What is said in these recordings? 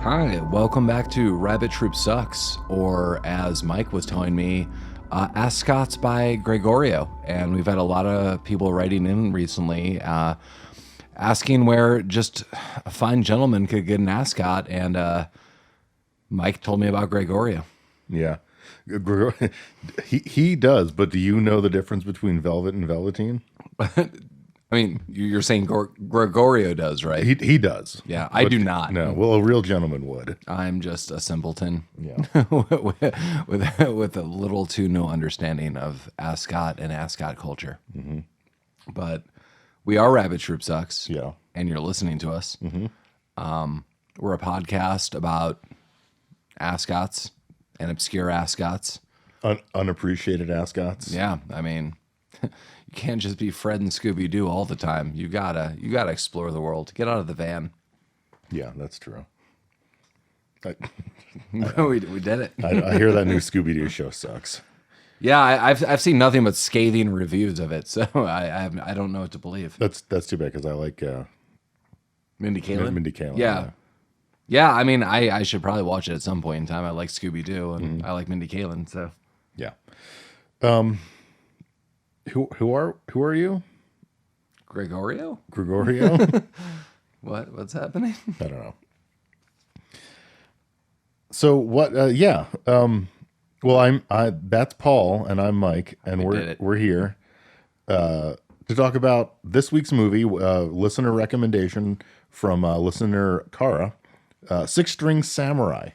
Hi, welcome back to Rabbit Troop Sucks, or as Mike was telling me, Ascots by Gregorio. And we've had a lot of people writing in recently asking where just a fine gentleman could get an ascot, and Mike told me about Gregorio. Yeah. He does, but do you know the difference between velvet and velveteen? I mean, you're saying Gregorio does, right? He does. Yeah, I do not. No, well, a real gentleman would. I'm just a simpleton. Yeah. with a little to no understanding of ascot and ascot culture. Mm-hmm. But we are Rabbit Troop Sucks. Yeah. And you're listening to us. Mm-hmm. We're a podcast about ascots and obscure ascots. Unappreciated ascots. Yeah, I mean, you can't just be Fred and Scooby-Doo all the time. You gotta explore the world. Get out of the van. Yeah, that's true. We did it. I hear that new Scooby-Doo show sucks. Yeah, I've seen nothing but scathing reviews of it, so I don't know what to believe. That's too bad because I like Mindy Kaling. Mindy Kaling. Yeah. I mean, I should probably watch it at some point in time. I like Scooby-Doo and I like Mindy Kaling, so yeah. Who are you? Gregorio? What's happening? I don't know. So what? Yeah. Well, that's Paul, and I'm Mike, and we're here to talk about this week's movie. Listener recommendation from listener Kara, Six String Samurai.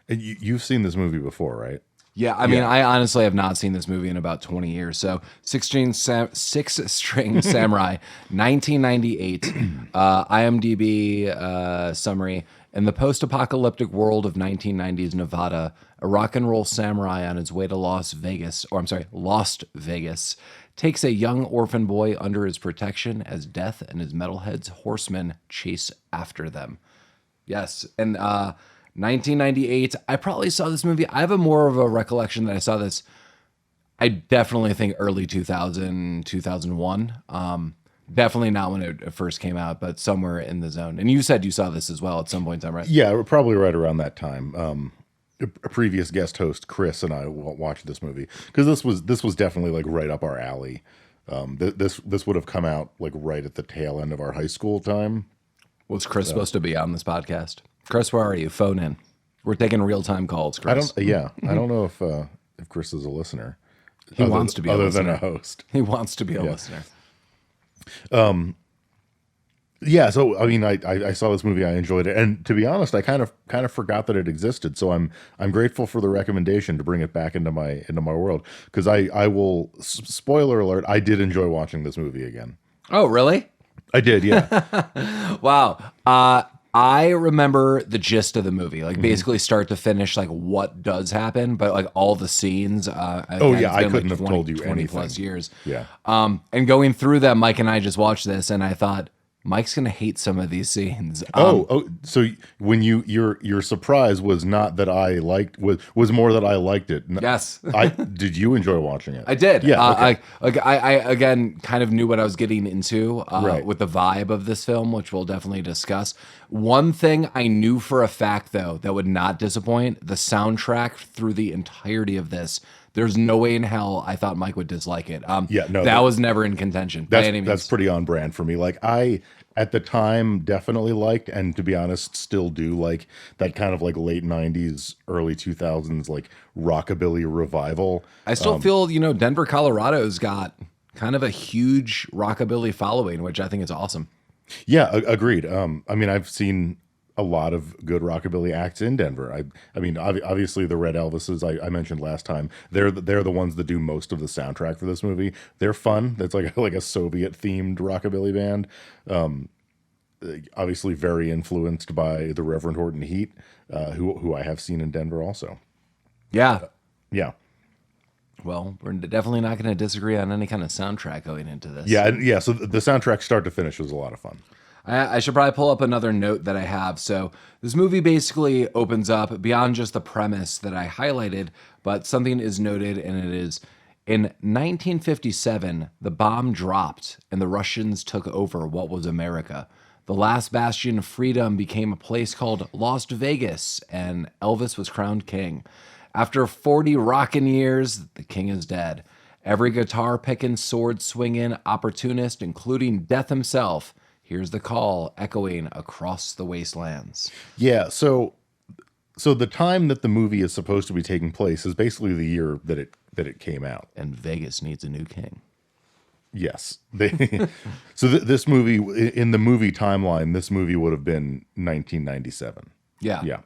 And you've seen this movie before, right? Yeah, I mean, I honestly have not seen this movie in about 20 years. So, Six String Samurai, 1998, IMDb summary. In the post-apocalyptic world of 1990s Nevada, a rock and roll samurai on his way to Lost Vegas, takes a young orphan boy under his protection as Death and his metalheads horsemen chase after them. Yes, and 1998, I probably saw this movie. I have more of a recollection that I saw this, I definitely think early 2000, 2001. Definitely not when it first came out, but somewhere in the zone. And you said you saw this as well at some point in time, right? Yeah, probably right around that time. A previous guest host, Chris, and I watched this movie because this was definitely like right up our alley. This would have come out like right at the tail end of our high school time. Was Chris supposed to be on this podcast? Chris, where are you? Phone in. We're taking real-time calls, Chris. I don't know if Chris is a listener. He wants to be a listener. Other than a host. He wants to be a listener. Yeah, so I mean, I saw this movie, I enjoyed it, and to be honest, I kind of forgot that it existed. So I'm grateful for the recommendation to bring it back into my world because I will spoiler alert, I did enjoy watching this movie again. Oh, really? I did, yeah. Wow. I remember the gist of the movie, like basically start to finish, like what does happen, but like all the scenes. I couldn't have told you 20 anything. plus years. Yeah. And going through them, Mike and I just watched this, and I thought Mike's gonna hate some of these scenes. So when your surprise was not that I liked was more that I liked it. Yes. Did you enjoy watching it? I did. Yeah. Okay. I again kind of knew what I was getting into Right. with the vibe of this film, which we'll definitely discuss. One thing I knew for a fact, though, that would not disappoint: the soundtrack through the entirety of this. There's no way in hell I thought Mike would dislike it. That was never in contention by any means. That's pretty on brand for me. Like I, at the time, definitely liked, and to be honest, still do like that kind of like late 90s, early 2000s, like rockabilly revival. I still feel, Denver, Colorado's got kind of a huge rockabilly following, which I think is awesome. Yeah, agreed. I mean, I've seen a lot of good rockabilly acts in Denver. I mean, obviously the Red Elvises I mentioned last time. They're the ones that do most of the soundtrack for this movie. They're fun. That's like a Soviet themed rockabilly band. Obviously very influenced by the Reverend Horton Heat, who I have seen in Denver also. Yeah. Yeah. Well, we're definitely not going to disagree on any kind of soundtrack going into this. Yeah. So the soundtrack start to finish was a lot of fun. I should probably pull up another note that I have. So this movie basically opens up beyond just the premise that I highlighted, but something is noted, and it is in 1957, the bomb dropped and the Russians took over what was America. The last bastion of freedom became a place called Las Vegas, and Elvis was crowned king. After 40 rockin' years, the king is dead. Every guitar-picking, sword-swinging opportunist, including Death himself, hears the call echoing across the wastelands. Yeah, so the time that the movie is supposed to be taking place is basically the year that it came out. And Vegas needs a new king. Yes. This movie, in the movie timeline, this movie would have been 1997. Yeah. Yeah.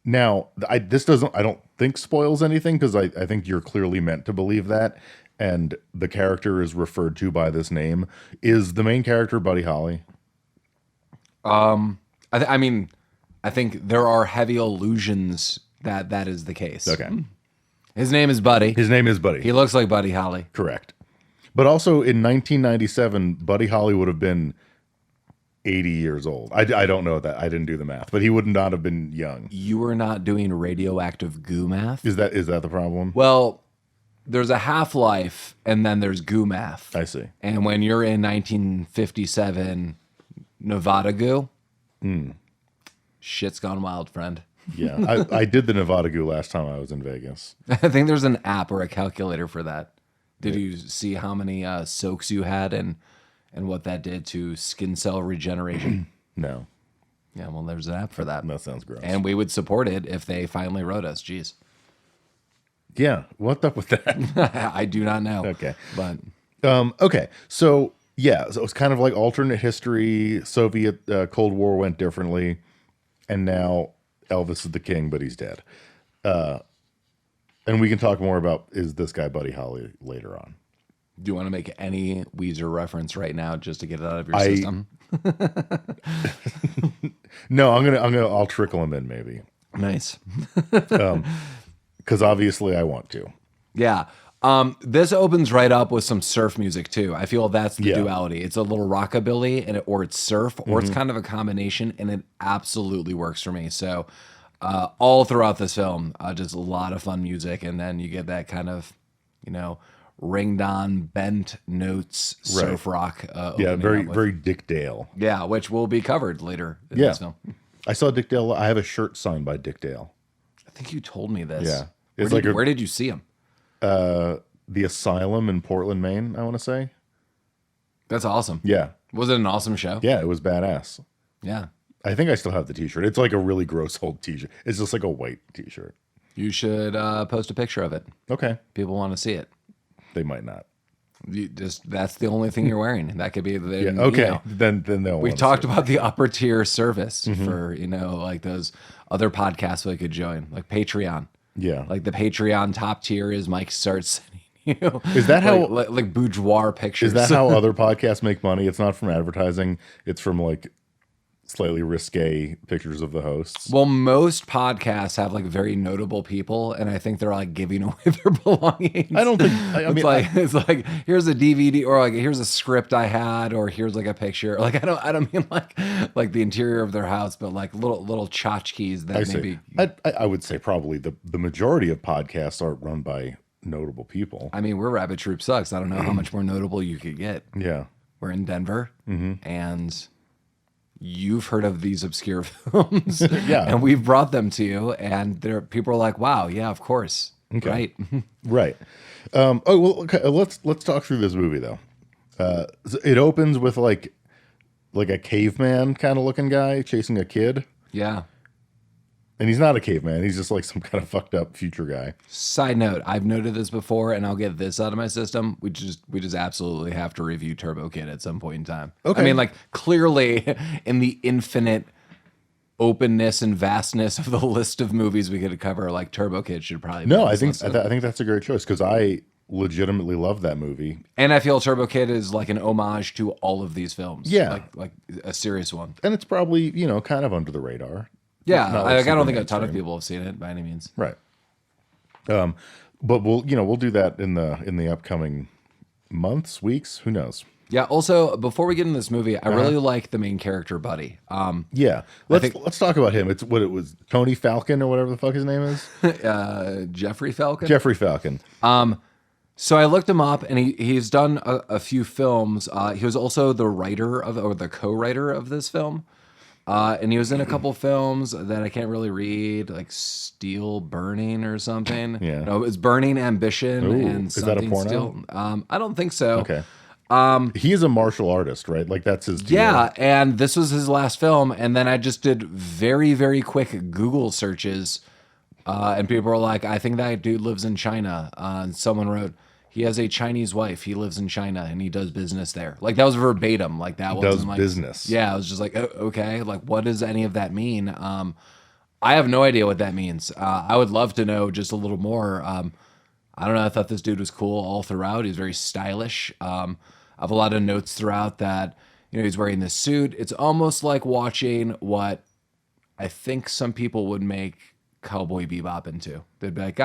Now, I don't think spoils anything, because I think you're clearly meant to believe that, and the character is referred to by this name. Is the main character Buddy Holly? I think there are heavy allusions that is the case. Okay. His name is Buddy. His name is Buddy. He looks like Buddy Holly. Correct. But also in 1997, Buddy Holly would have been 80 years old. I don't know that. I didn't do the math, but he would not have been young. You were not doing radioactive goo math? Is that the problem? Well, there's a half-life, and then there's goo math. I see. And when you're in 1957 Nevada goo, shit's gone wild, friend. Yeah, I did the Nevada goo last time I was in Vegas. I think there's an app or a calculator for that. Did you see how many soaks you had and what that did to skin cell regeneration? No. Yeah, well, there's an app for that. That sounds gross. And we would support it if they finally wrote us. Jeez. Yeah, what's up with that? I do not know. Okay. But okay, so yeah, so it's kind of like alternate history. Soviet Cold War went differently, and now Elvis is the king, but he's dead. And we can talk more about is this guy Buddy Holly later on. Do you want to make any Weezer reference right now just to get it out of your system? No, I'll trickle him in maybe. Nice. Because obviously I want to. Yeah. This opens right up with some surf music too. I feel that's the duality. It's a little rockabilly or it's surf or it's kind of a combination, and it absolutely works for me. So all throughout this film, just a lot of fun music, and then you get that kind of, ringed on, bent notes, surf rock. Yeah, very Dick Dale. Yeah, which will be covered later in this film. I saw Dick Dale. I have a shirt signed by Dick Dale. I think you told me this. Yeah. Where did you see him? The Asylum in Portland, Maine, I want to say. That's awesome. Yeah. Was it an awesome show? Yeah, it was badass. Yeah. I think I still have the t-shirt. It's like a really gross old t-shirt. It's just like a white t-shirt. You should post a picture of it. Okay. People want to see it. They might not. That's the only thing you're wearing. That could be the okay. Then they'll. We've talked about the upper tier service for like those other podcasts we could join, like Patreon. Yeah. Like the Patreon top tier is Mike starts sending you. Is that how like boudoir pictures? Is that how other podcasts make money? It's not from advertising. It's from like slightly risque pictures of the hosts. Well, most podcasts have like very notable people, and I think they're like giving away their belongings. I don't think. It's like here's a DVD, or like here's a script I had, or here's like a picture. Like I don't mean like the interior of their house, but like little tchotchkes that maybe. I would say probably the majority of podcasts are run by notable people. I mean, we're Rabbit Troop Sucks. I don't know how much more notable you could get. Yeah, we're in Denver, and you've heard of these obscure films. Yeah. And we've brought them to you, and people are like, wow, yeah, of course. Okay. Right. Right. Okay, let's talk through this movie though. It opens with like a caveman kind of looking guy chasing a kid. Yeah. And he's not a caveman. He's just like some kind of fucked up future guy. Side note, I've noted this before, and I'll get this out of my system. We just absolutely have to review Turbo Kid at some point in time. Okay. I mean, like, clearly in the infinite openness and vastness of the list of movies we could cover, like Turbo Kid should probably be. No, I think that's a great choice, because I legitimately love that movie. And I feel Turbo Kid is like an homage to all of these films. Yeah. Like a serious one. And it's probably, kind of under the radar. Yeah, I don't think a ton of people have seen it by any means. Right. But we'll do that in the upcoming months, weeks, who knows. Yeah. Also, before we get into this movie, I really like the main character, Buddy. Yeah. Let's talk about him. It's what it was, Tony Falcon or whatever the fuck his name is. Jeffrey Falcon. Jeffery Falcon. So I looked him up, and he's done a few films. He was also the writer of, or the co-writer of this film. And he was in a couple films that I can't really read, like Steel Burning or something. Yeah. No, it was Burning Ambition Ooh, and is that a something porno? Steel. I don't think so. Okay. He is a martial artist, right? Like that's his deal. Yeah, and this was his last film, and then I just did very, very quick Google searches, and people were like, "I think that dude lives in China." And someone wrote, "He has a Chinese wife. He lives in China, and he does business there." Like that was verbatim. Like that wasn't Does like business. Yeah, I was just like, oh, okay. Like, what does any of that mean? I have no idea what that means. I would love to know just a little more. I don't know. I thought this dude was cool all throughout. He's very stylish. I have a lot of notes throughout that, he's wearing this suit. It's almost like watching what I think some people would make Cowboy Bebop into. They'd be like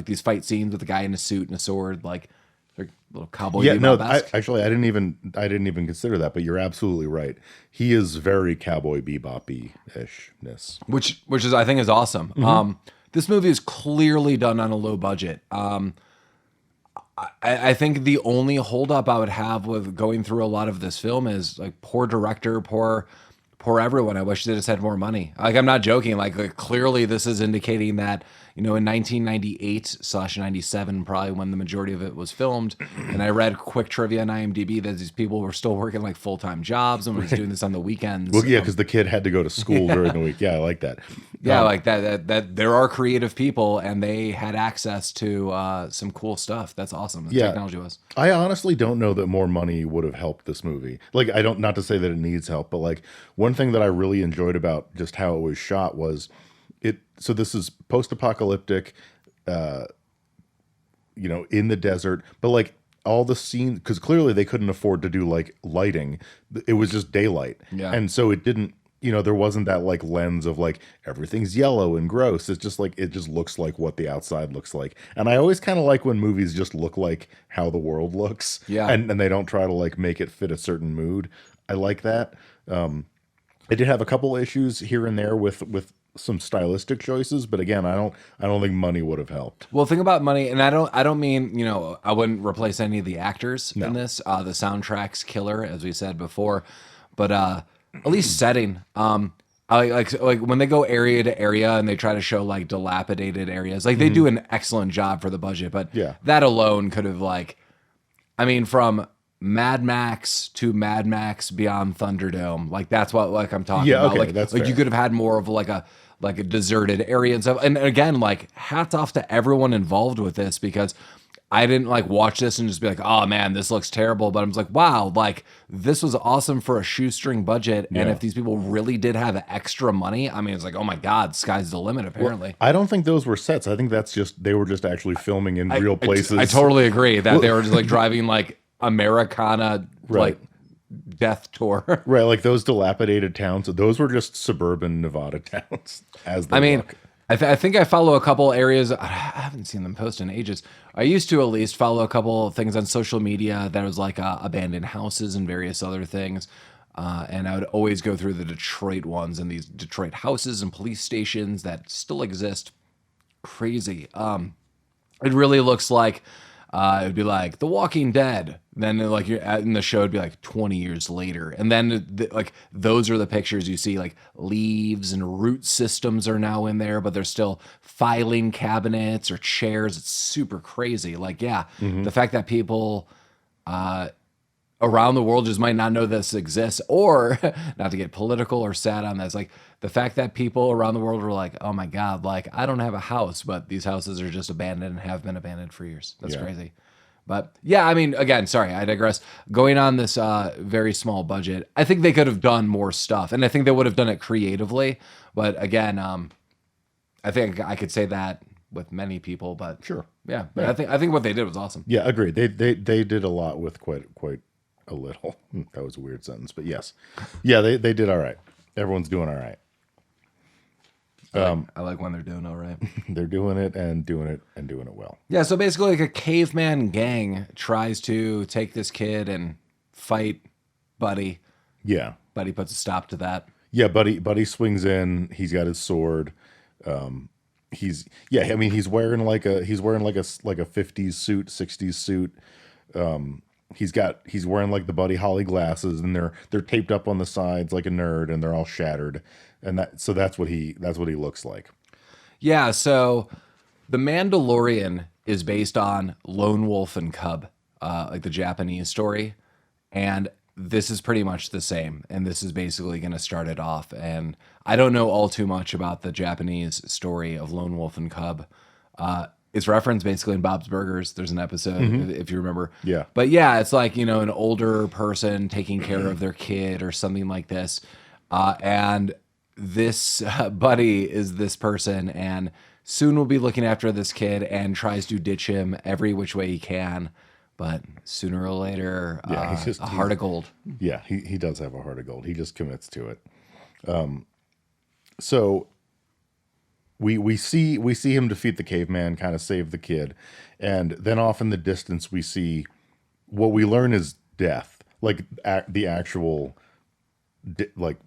these fight scenes with a guy in a suit and a sword, like they're little Cowboy Yeah, no, Bebop-esque. actually, I didn't even consider that, but you're absolutely right. He is very Cowboy Bebop-ishness. Which is I think is awesome. This movie is clearly done on a low budget. I think the only holdup I would have with going through a lot of this film is like poor director, poor everyone. I wish they just had more money. Like I'm not joking. Like clearly this is indicating that in 1998/97, probably when the majority of it was filmed. And I read quick trivia on IMDb that these people were still working like full-time jobs and was doing this on the weekends. Well, yeah, because the kid had to go to school during the week. Yeah, I like that. Yeah, like that there are creative people and they had access to some cool stuff. That's awesome. The technology was. I honestly don't know that more money would have helped this movie. Like I don't, not to say that it needs help, but like one thing that I really enjoyed about just how it was shot was so this is post-apocalyptic, in the desert, but like all the scenes, because clearly they couldn't afford to do like lighting. It was just daylight. Yeah. And so it didn't, there wasn't that like lens of like everything's yellow and gross. It's just like, it just looks like what the outside looks like. And I always kind of like when movies just look like how the world looks. Yeah. And they don't try to like make it fit a certain mood. I like that. I did have a couple issues here and there with some stylistic choices, but again, I don't think money would have helped. Well, think about money, and I don't mean I wouldn't replace any of the actors in this. The soundtrack's killer, as we said before, but at least setting. I like when they go area to area and they try to show like dilapidated areas. Like they do an excellent job for the budget, but that alone could have from Mad Max to Mad Max Beyond Thunderdome. Like that's what I'm talking about. Okay, like that's like fair. you could have had more of like a deserted area and stuff. And again, like hats off to everyone involved with this because I didn't like watch this and just be like, oh man, this looks terrible. But I'm just like, wow, like this was awesome for a shoestring budget. Yeah. And if these people really did have extra money, I mean, it's like, oh my God, sky's the limit, apparently. Well, I don't think those were sets. I think they were just actually filming in real places. I totally agree that they were just like driving like Americana, like death tour. Right, like those dilapidated towns. Those were just suburban Nevada towns. As they look. I think I follow a couple areas. I haven't seen them post in ages. I used to at least follow a couple of things on social media that was like abandoned houses and various other things. And I would always go through the Detroit ones and these Detroit houses and police stations that still exist. Crazy. It really looks like it'd be like The Walking Dead. Then like you're in the show, it'd be like 20 years later. And then like those are the pictures you see, like leaves and root systems are now in there, but there's still filing cabinets or chairs. It's super crazy. Like, the fact that people around the world just might not know this exists, or not to get political or sad on this, like the fact that people around the world were like, oh my God, like I don't have a house, but these houses are just abandoned and have been abandoned for years. That's crazy. But yeah, I mean, again, sorry, I digress. Going on this very small budget, I think they could have done more stuff, and I think they would have done it creatively. But again, I think I could say that with many people, but Sure. Yeah, but I think what they did was awesome. Yeah, agreed. They did a lot with quite a little. That was a weird sentence, but yes. Yeah, they did all right. Everyone's doing all right. I like when they're doing all right. They're doing it and doing it well. Yeah, so basically like a caveman gang tries to take this kid and fight Buddy. Yeah. Buddy puts a stop to that. Yeah, Buddy swings in. He's got his sword. I mean, he's wearing like a 50s suit, 60s suit. He's wearing like the Buddy Holly glasses, and they're taped up on the sides like a nerd, and they're all shattered. And that's what he looks like. Yeah, so The Mandalorian is based on Lone Wolf and Cub, like the Japanese story. And this is pretty much the same. And this is basically going to start it off. And I don't know all too much about the Japanese story of Lone Wolf and Cub. It's referenced basically in Bob's Burgers. There's an episode, if you remember. Yeah. But yeah, it's like, you know, an older person taking care of their kid or something like this. And this buddy is this person, and soon will be looking after this kid and tries to ditch him every which way he can. But sooner or later, he's a heart of gold. Yeah, he does have a heart of gold. He just commits to it. So we see him defeat the caveman, kind of save the kid, and then off in the distance we see what we learn is death, like the actual, like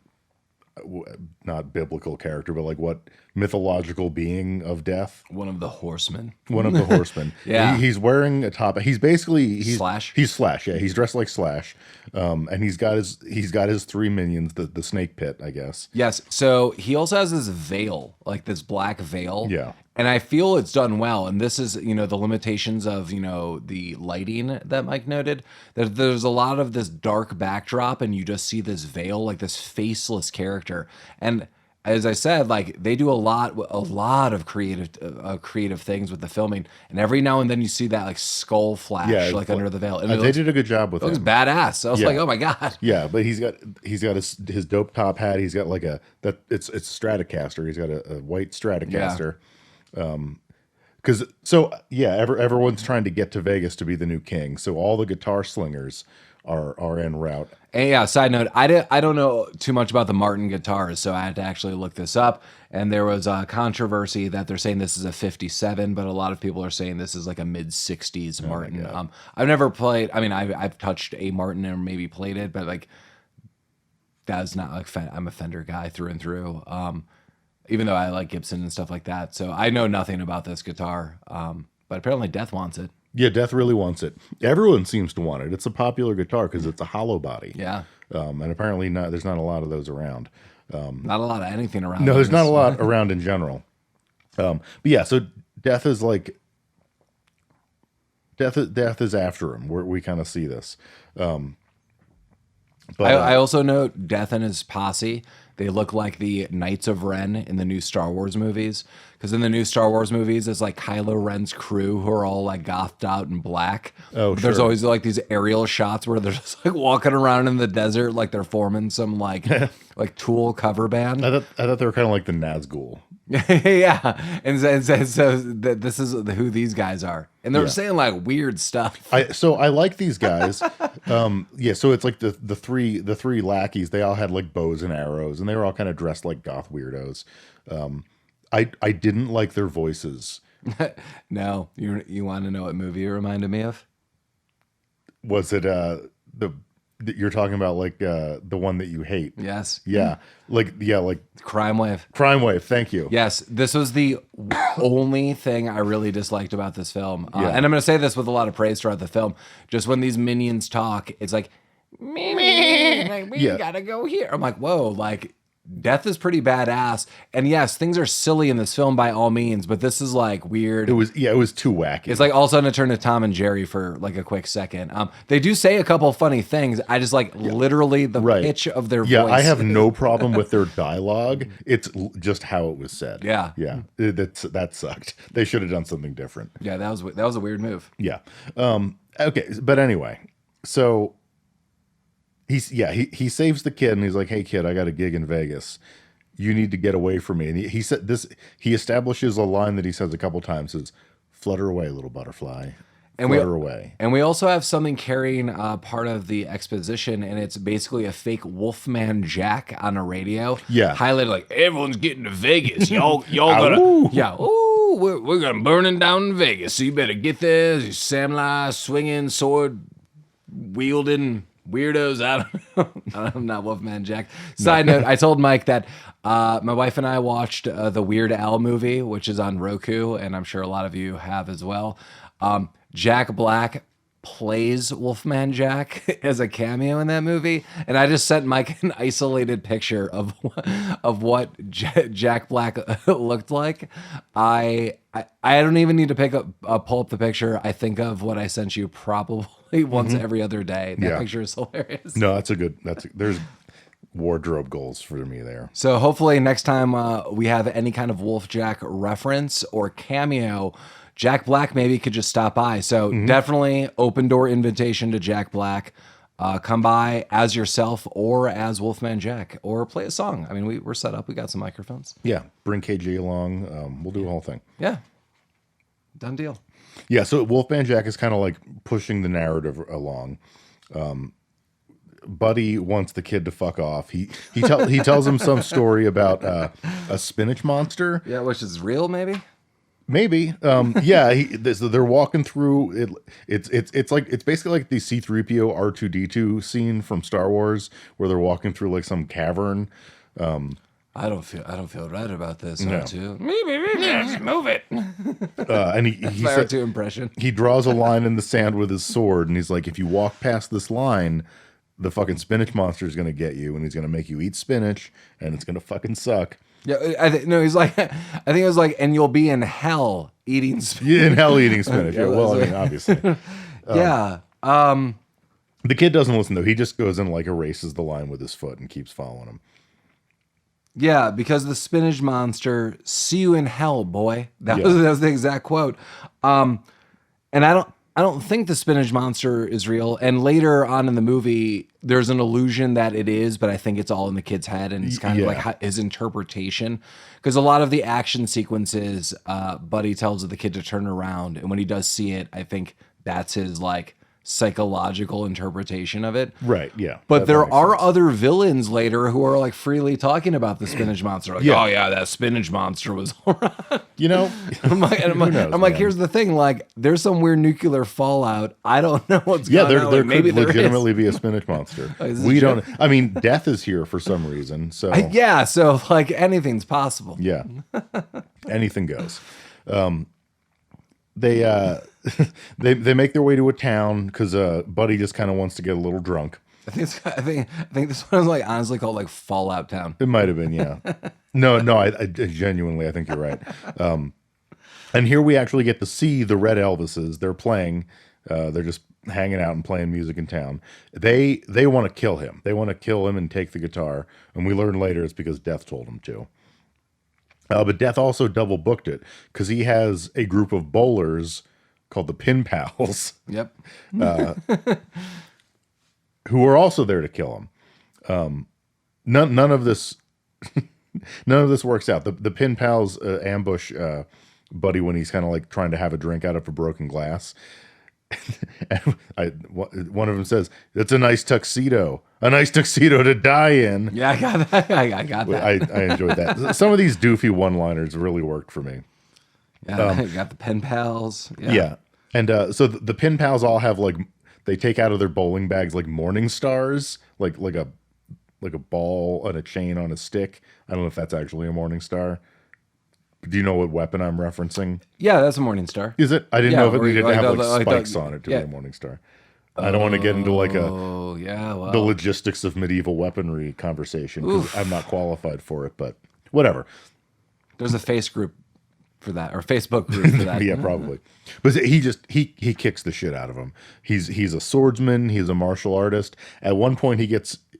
not biblical character, but like what mythological being of death. One of the horsemen. One of the horsemen. Yeah. He's wearing a top. He's Slash. He's Slash. Yeah, he's dressed like Slash. And he's got his three minions, the snake pit, I guess. Yes. So he also has this veil, like this black veil. Yeah. And I feel it's done well. And this is, you know, the limitations of, you know, the lighting that Mike noted. There's a lot of this dark backdrop, and you just see this veil, like this faceless character. And as I said, like they do a lot of creative things with the filming. And every now and then you see that like skull flash, like under the veil. And they did a good job with it. It looks badass. I was like, oh my God. Yeah, but he's got his dope top hat. He's got like it's Stratocaster. He's got a white Stratocaster. Because everyone's trying to get to Vegas to be the new king. So all the guitar slingers are en route. And yeah, side note, I don't know too much about the Martin guitars, so I had to actually look this up. And there was a controversy that they're saying this is a 57, but a lot of people are saying this is like a mid 60s Martin. I've never played. I mean, I've touched a Martin and maybe played it, but like that's not like I'm a Fender guy through and through. Even though I like Gibson and stuff like that. So I know nothing about this guitar. But apparently Death wants it. Yeah, Death really wants it. Everyone seems to want it. It's a popular guitar because it's a hollow body. Yeah. And apparently there's not a lot of those around. Not a lot of anything around. No, there's not a lot around in general. But yeah, so Death is like... Death is after him. We kind of see this. But I also note Death and his posse. They look like the Knights of Ren in the new Star Wars movies. Because in the new Star Wars movies, it's like Kylo Ren's crew who are all like gothed out in black. Oh, There's sure. always like these aerial shots where they're just like walking around in the desert like they're forming some like Tool cover band. I thought they were kind of like the Nazgul. Yeah, and so this is who these guys are, and they're saying like weird stuff. So I like these guys. So it's like the three lackeys. They all had like bows and arrows, and they were all kind of dressed like goth weirdos. I didn't like their voices. No, you want to know what movie it reminded me of? Was it you're talking about like the one that you hate? Yes. Yeah. Like Crime Wave. Crime Wave. Thank you. Yes, this was the only thing I really disliked about this film. Yeah. And I'm going to say this with a lot of praise throughout the film. Just when these minions talk, it's like, like we gotta go here. I'm like, whoa, like Death is pretty badass. And yes, things are silly in this film by all means, but this is like weird. It was too wacky. It's like all of a sudden it turned to Tom and Jerry for like a quick second. They do say a couple funny things. I just like literally the pitch of their voice. Yeah, I have no problem with their dialogue. It's just how it was said. Yeah. Yeah. That sucked. They should have done something different. Yeah, that was a weird move. Yeah. Okay, but anyway, so he saves the kid, and he's like, "Hey kid, I got a gig in Vegas. You need to get away from me." And he said this. He establishes a line that he says a couple times: "Is flutter away, little butterfly." And flutter away. And we also have something carrying part of the exposition, and it's basically a fake Wolfman Jack on a radio. Yeah, highlighted like everyone's getting to Vegas. Y'all gonna we're gonna burn it down in Vegas. So you better get there. Samurai swinging, sword wielding weirdos. I'm not Wolfman Jack. Side note, I told Mike that my wife and I watched the Weird Al movie, which is on Roku, and I'm sure a lot of you have as well. Jack Black plays Wolfman Jack as a cameo in that movie, and I just sent Mike an isolated picture of what Jack Black looked like. I don't even need to pull up the picture. I think of what I sent you probably once every other day. That picture is hilarious. No, there's wardrobe goals for me there. So hopefully next time we have any kind of Wolf Jack reference or cameo, Jack Black maybe could just stop by. So definitely open door invitation to Jack Black. Come by as yourself or as Wolfman Jack, or play a song. I mean, we're set up. We got some microphones. Yeah, bring KG along. We'll do the whole thing. Yeah, done deal. Yeah, so Wolfman Jack is kind of like pushing the narrative along. Buddy wants the kid to fuck off. He tells him some story about a spinach monster. Yeah, which is real, maybe. Maybe, yeah. They're walking through it. It's basically like the C-3PO R2-D2 scene from Star Wars, where they're walking through like some cavern. I don't feel right about this. No. R2. Maybe, move it. And he said, R2 impression. He draws a line in the sand with his sword, and he's like, if you walk past this line, the fucking spinach monster is gonna get you, and he's gonna make you eat spinach, and it's gonna fucking suck. Yeah, he's like, I think it was like, and you'll be in hell eating spinach. Yeah, in hell eating spinach. Yeah, well, I mean, obviously. Yeah. The kid doesn't listen, though. He just goes and like erases the line with his foot and keeps following him. Yeah, because the spinach monster, see you in hell, boy. That was the exact quote. And I don't think the spinach monster is real. And later on in the movie, there's an illusion that it is, but I think it's all in the kid's head, and it's kind of like his interpretation. Because a lot of the action sequences, Buddy tells the kid to turn around, and when he does see it, I think that's his like psychological interpretation of it. Right, yeah. But there are other villains later who are like freely talking about the spinach monster. Like, oh yeah, that spinach monster was all right. You know? I'm like, here's the thing, like, there's some weird nuclear fallout. I don't know what's going on. There could legitimately be a spinach monster. We don't, I mean, death is here for some reason. So so like anything's possible. Yeah. Anything goes. They make their way to a town because Buddy just kind of wants to get a little drunk. I think this one is like honestly called like Fallout Town. It might have been, yeah. No, I genuinely, I think you're right. And here we actually get to see the Red Elvises. They're playing. They're just hanging out and playing music in town. They want to kill him. They want to kill him and take the guitar. And we learn later it's because Death told him to. But Death also double booked it because he has a group of bowlers called the Pin Pals. Yep. Who are also there to kill him. None of this works out. The Pin Pals ambush Buddy when he's kind of like trying to have a drink out of a broken glass. And one of them says, "It's a nice tuxedo to die in." Yeah, I got that. I got that. I enjoyed that. Some of these doofy one-liners really worked for me. Yeah, you got the Pen Pals. Yeah. And so the Pin Pals all have like, they take out of their bowling bags like morning stars, like a ball and a chain on a stick. I don't know if that's actually a morning star. Do you know what weapon I'm referencing? Yeah, that's a morning star. Is it? I didn't know if it needed to have like spikes on it to be a morning star. I don't want to get into like the logistics of medieval weaponry conversation because I'm not qualified for it, but whatever. There's a face group for that, or Facebook group for that. Yeah, probably. But he kicks the shit out of him. He's a swordsman. He's a martial artist. At one point,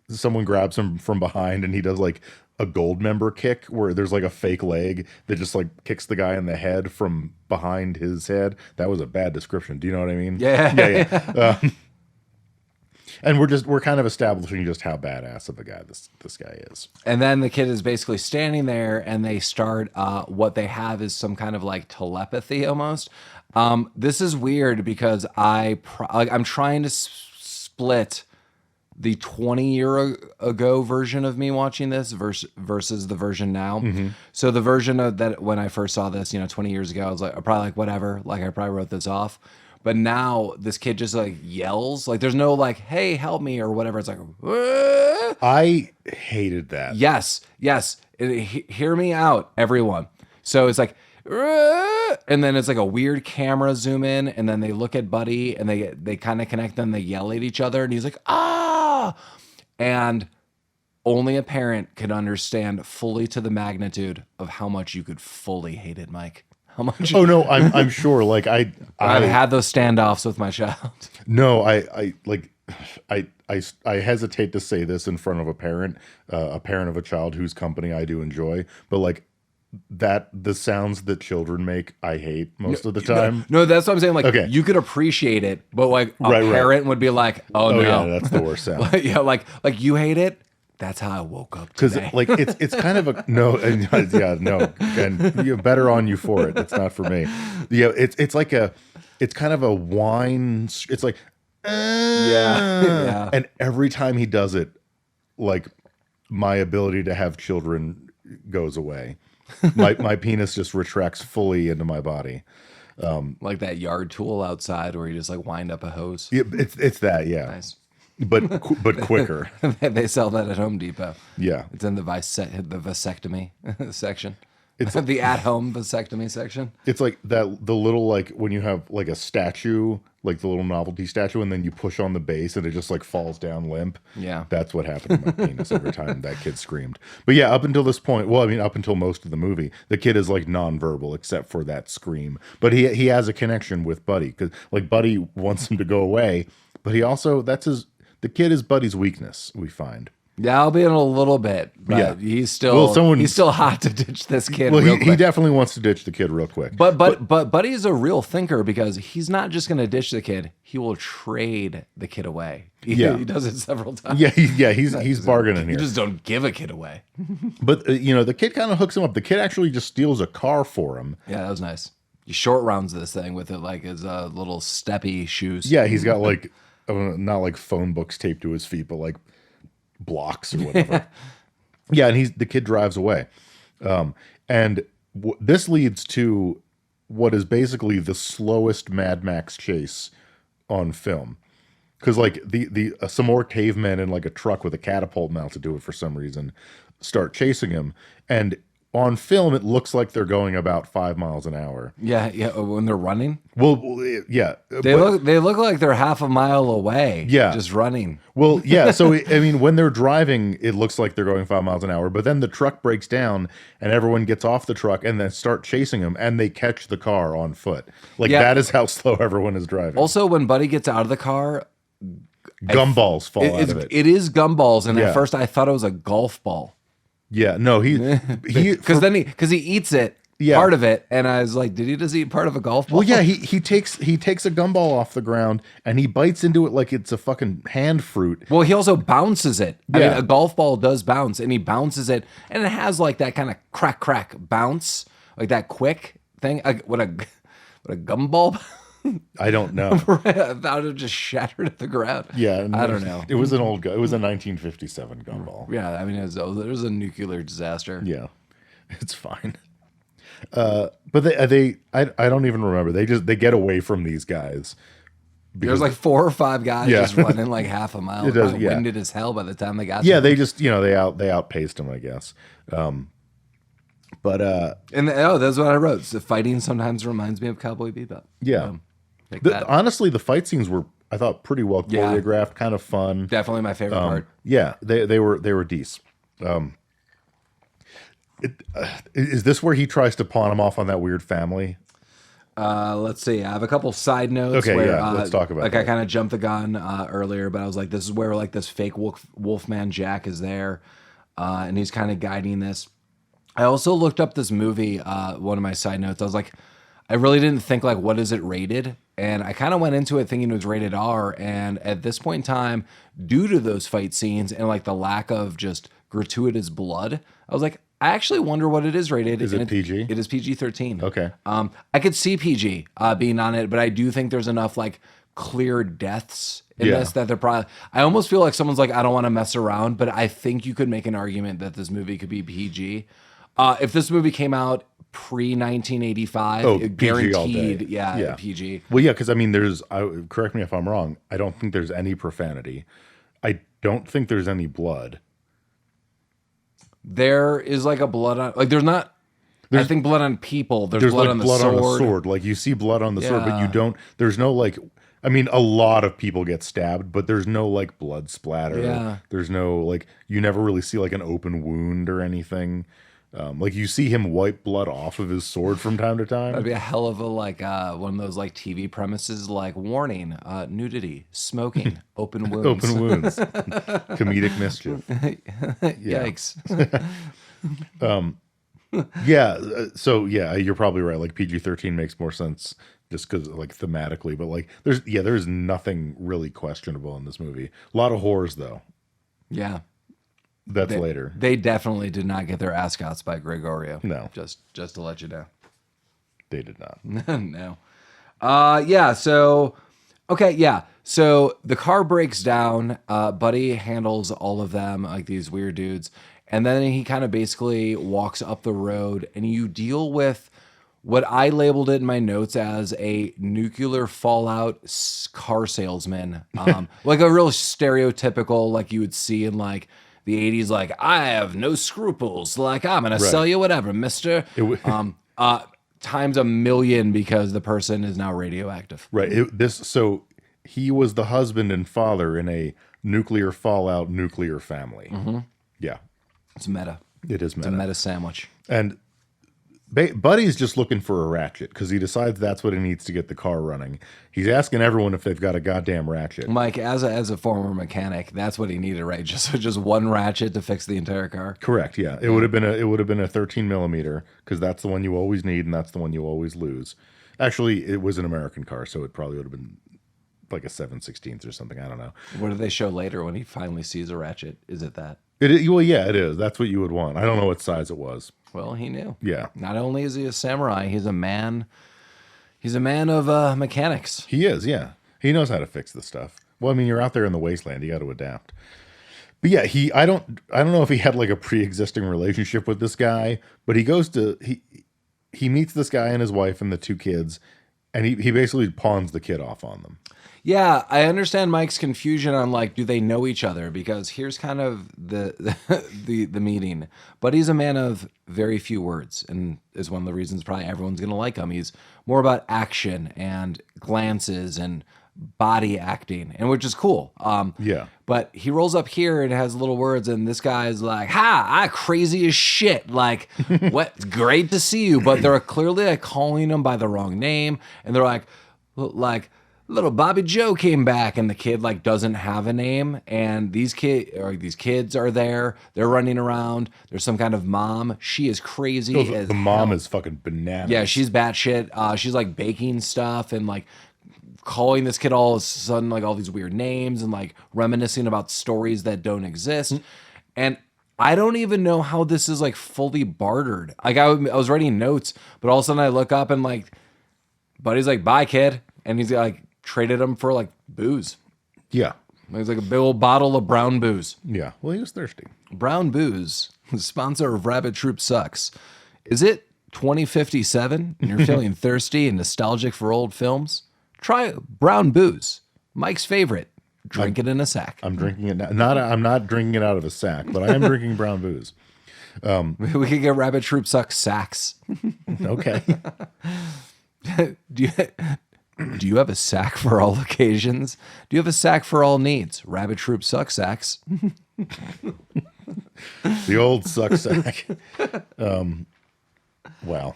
someone grabs him from behind, and he does like a gold member kick where there's like a fake leg that just like kicks the guy in the head from behind his head. That was a bad description. Do you know what I mean? Yeah. And we're kind of establishing just how badass of a guy this guy is. And then the kid is basically standing there, and they start what they have is some kind of like telepathy almost. This is weird because I'm trying to split the 20-year ago version of me watching this versus the version now. Mm-hmm. So the version of that when I first saw this, 20 years ago, I was like, probably like whatever, like I probably wrote this off. But now this kid just like yells. Like there's no like, hey, help me or whatever. It's like, "Wah!" I hated that. Yes. Hear me out, everyone. So it's like, "Wah!" And then it's like a weird camera zoom in, and then they look at Buddy and they kind of connect, and they yell at each other, and he's like, ah. And only a parent could understand fully to the magnitude of how much you could fully hate it, Mike. How much? Oh no, I'm sure. Like I've had those standoffs with my child. No, I hesitate to say this in front of a parent of a child whose company I do enjoy, but like that the sounds that children make, I hate most of the time. No, that's what I'm saying. Like, okay, you could appreciate it, but like a parent would be like, "Oh no, yeah, that's the worst sound." Yeah, like you hate it. That's how I woke up today. Because like it's kind of a no, and yeah, no, and you better on you for it. It's not for me. Yeah, it's like it's kind of a whine. It's like yeah. And every time he does it, like my ability to have children goes away. My penis just retracts fully into my body. Like that yard tool outside where you just like wind up a hose. Yeah, it's that, yeah. Nice. But quicker. They sell that at Home Depot. Yeah. It's in the vasectomy section. It's the at-home vasectomy section. It's like the little, like when you have like a statue, like the little novelty statue, and then you push on the base and it just like falls down limp. Yeah. That's what happened to my penis every time that kid screamed. But yeah, up until this point, well, I mean, up until most of the movie, the kid is like nonverbal except for that scream. But he has a connection with Buddy because like Buddy wants him to go away, but he also, the kid is Buddy's weakness, we find. Yeah, I'll be in a little bit, but yeah. he's still hot to ditch this kid. Well, he definitely wants to ditch the kid real quick. But Buddy's a real thinker because he's not just going to ditch the kid; he will trade the kid away. He does it several times. Yeah, he's bargaining here. You just don't give a kid away. But the kid kind of hooks him up. The kid actually just steals a car for him. Yeah, that was nice. He short rounds this thing with it like his little steppy shoes. Yeah, he's got like not like phone books taped to his feet, but like blocks or whatever. Yeah, and the kid drives away, and this leads to what is basically the slowest Mad Max chase on film, because like some more cavemen in like a truck with a catapult mounted to it for some reason start chasing him, and on film it looks like they're going about 5 miles an hour. Yeah, when they're running. Well, yeah, they look like they're half a mile away. Yeah, just running. Well, yeah. So I mean, when they're driving, it looks like they're going 5 miles an hour. But then the truck breaks down, and everyone gets off the truck, and then start chasing them, and they catch the car on foot. Like that is how slow everyone is driving. Also, when Buddy gets out of the car, gumballs fall out of it. It is gumballs, and at first I thought it was a golf ball. Yeah, no, he because he eats it, part of it, and I was like, did he just eat part of a golf ball? Well, yeah, he takes a gumball off the ground and he bites into it like it's a fucking hand fruit. Well, he also bounces it. I mean, a golf ball does bounce, and he bounces it, and it has like that kind of crack bounce, like that quick thing. What a gumball. I don't know. I thought it just shattered at the ground. Yeah, I don't know. It was it was a 1957 gumball. Yeah, I mean, it was a nuclear disaster. Yeah, it's fine. But I don't even remember. They get away from these guys. There's like 4 or 5 guys just running like half a mile. It does, winded as hell by the time they got. Yeah, they just they outpaced them, I guess. But that's what I wrote. So fighting sometimes reminds me of Cowboy Bebop. Yeah. Honestly, the fight scenes were, I thought, pretty well choreographed, kind of fun. Definitely my favorite part. Yeah, they were decent. Is this where he tries to pawn him off on that weird family? Let's see. I have a couple side notes. Okay, where, let's talk about that. I kind of jumped the gun earlier, but I was like, this is where like this fake Wolfman Jack is there, and he's kind of guiding this. I also looked up this movie. One of my side notes. I was like, I really didn't think like, what is it rated? And I kind of went into it thinking it was rated R. And at this point in time, due to those fight scenes and like the lack of just gratuitous blood, I was like, I actually wonder what it is rated. Is it PG? It is PG-13. Okay. I could see PG being on it, but I do think there's enough like clear deaths in this that they're probably. I almost feel like someone's like, I don't want to mess around, but I think you could make an argument that this movie could be PG. If this movie came out pre-1985. Oh, PG guaranteed. all day. Yeah, PG. Well, yeah, because I mean, correct me if I'm wrong. I don't think there's any profanity. I don't think there's any blood. There is like a blood on, like there's not. I think blood on people. There's blood, like on, the blood sword. on the sword. Like you see blood on the sword, but Yeah. you don't. There's no like. I mean, a lot of people get stabbed, but there's no like blood splatter. Yeah. There's no like. You never really see like an open wound or anything. Like you see him wipe blood off of his sword from time to time. That'd be a hell of a like one of those like TV premises, like warning, nudity, smoking, open wounds. Open wounds, comedic mischief. Yikes. Yeah. So yeah, you're probably right. Like PG-13 makes more sense just because like thematically, but like there's nothing really questionable in this movie. A lot of whores though. Yeah. That's later. They definitely did not get their ascots by Gregorio. No. Just to let you know. They did not. No. Yeah, so okay, yeah. So the car breaks down. Buddy handles all of them, like these weird dudes. And then he kind of basically walks up the road and you deal with what I labeled it in my notes as a nuclear fallout car salesman. Like a real stereotypical, like you would see in like the 80s, like, I have no scruples. Like, I'm going to sell you whatever, mister. Times a million because the person is now radioactive. Right. So he was the husband and father in a nuclear fallout nuclear family. Mm-hmm. Yeah. It's meta. It is meta. It's a meta sandwich. And Buddy's just looking for a ratchet because he decides that's what he needs to get the car running. He's asking everyone if they've got a goddamn ratchet. Mike, as a former mechanic, that's what he needed, right? Just one ratchet to fix the entire car. Correct. Yeah, it would have been a 13 millimeter because that's the one you always need and that's the one you always lose. Actually, it was an American car, so it probably would have been like a 7/16 or something. I don't know. What do they show later when he finally sees a ratchet? Is it that? Well, yeah, it is. That's what you would want. I don't know what size it was. Well, he knew. Yeah. Not only is he a samurai, he's a man. He's a man of mechanics. He is, yeah. He knows how to fix this stuff. Well, I mean, you're out there in the wasteland. You got to adapt. But yeah, I don't know if he had like a pre-existing relationship with this guy, but he meets this guy and his wife and the two kids, and he basically pawns the kid off on them. Yeah, I understand Mike's confusion on like, do they know each other? Because here's kind of the meeting. But he's a man of very few words, and is one of the reasons probably everyone's gonna like him. He's more about action and glances and body acting, and which is cool. Yeah. But he rolls up here and has little words, and this guy's like, "Ha, I crazy as shit. Like, what? Great to see you." But they're clearly like calling him by the wrong name, and they're like. Little Bobby Joe came back, and the kid like doesn't have a name, and these kids are there. They're running around. There's some kind of mom. She is crazy. The mom is fucking bananas. Yeah, she's batshit. She's like baking stuff and like calling this kid all of a sudden like all these weird names and like reminiscing about stories that don't exist. And I don't even know how this is like fully bartered. Like I was writing notes, but all of a sudden I look up and like, Buddy's like, "Bye, kid," and he's like. Traded him for like booze. Yeah. It was like a big old bottle of brown booze. Yeah. Well, he was thirsty. Brown Booze, the sponsor of Rabbit Troop Sucks. Is it 2057 and you're feeling thirsty and nostalgic for old films? Try Brown Booze, Mike's favorite. Drink it in a sack. I'm drinking it now. I'm not drinking it out of a sack, but I am drinking Brown Booze. We could get Rabbit Troop Sucks sacks. Okay. Do you have a sack for all occasions? Do you have a sack for all needs? Rabbit Troop Suck Sacks. The old suck sack. Wow.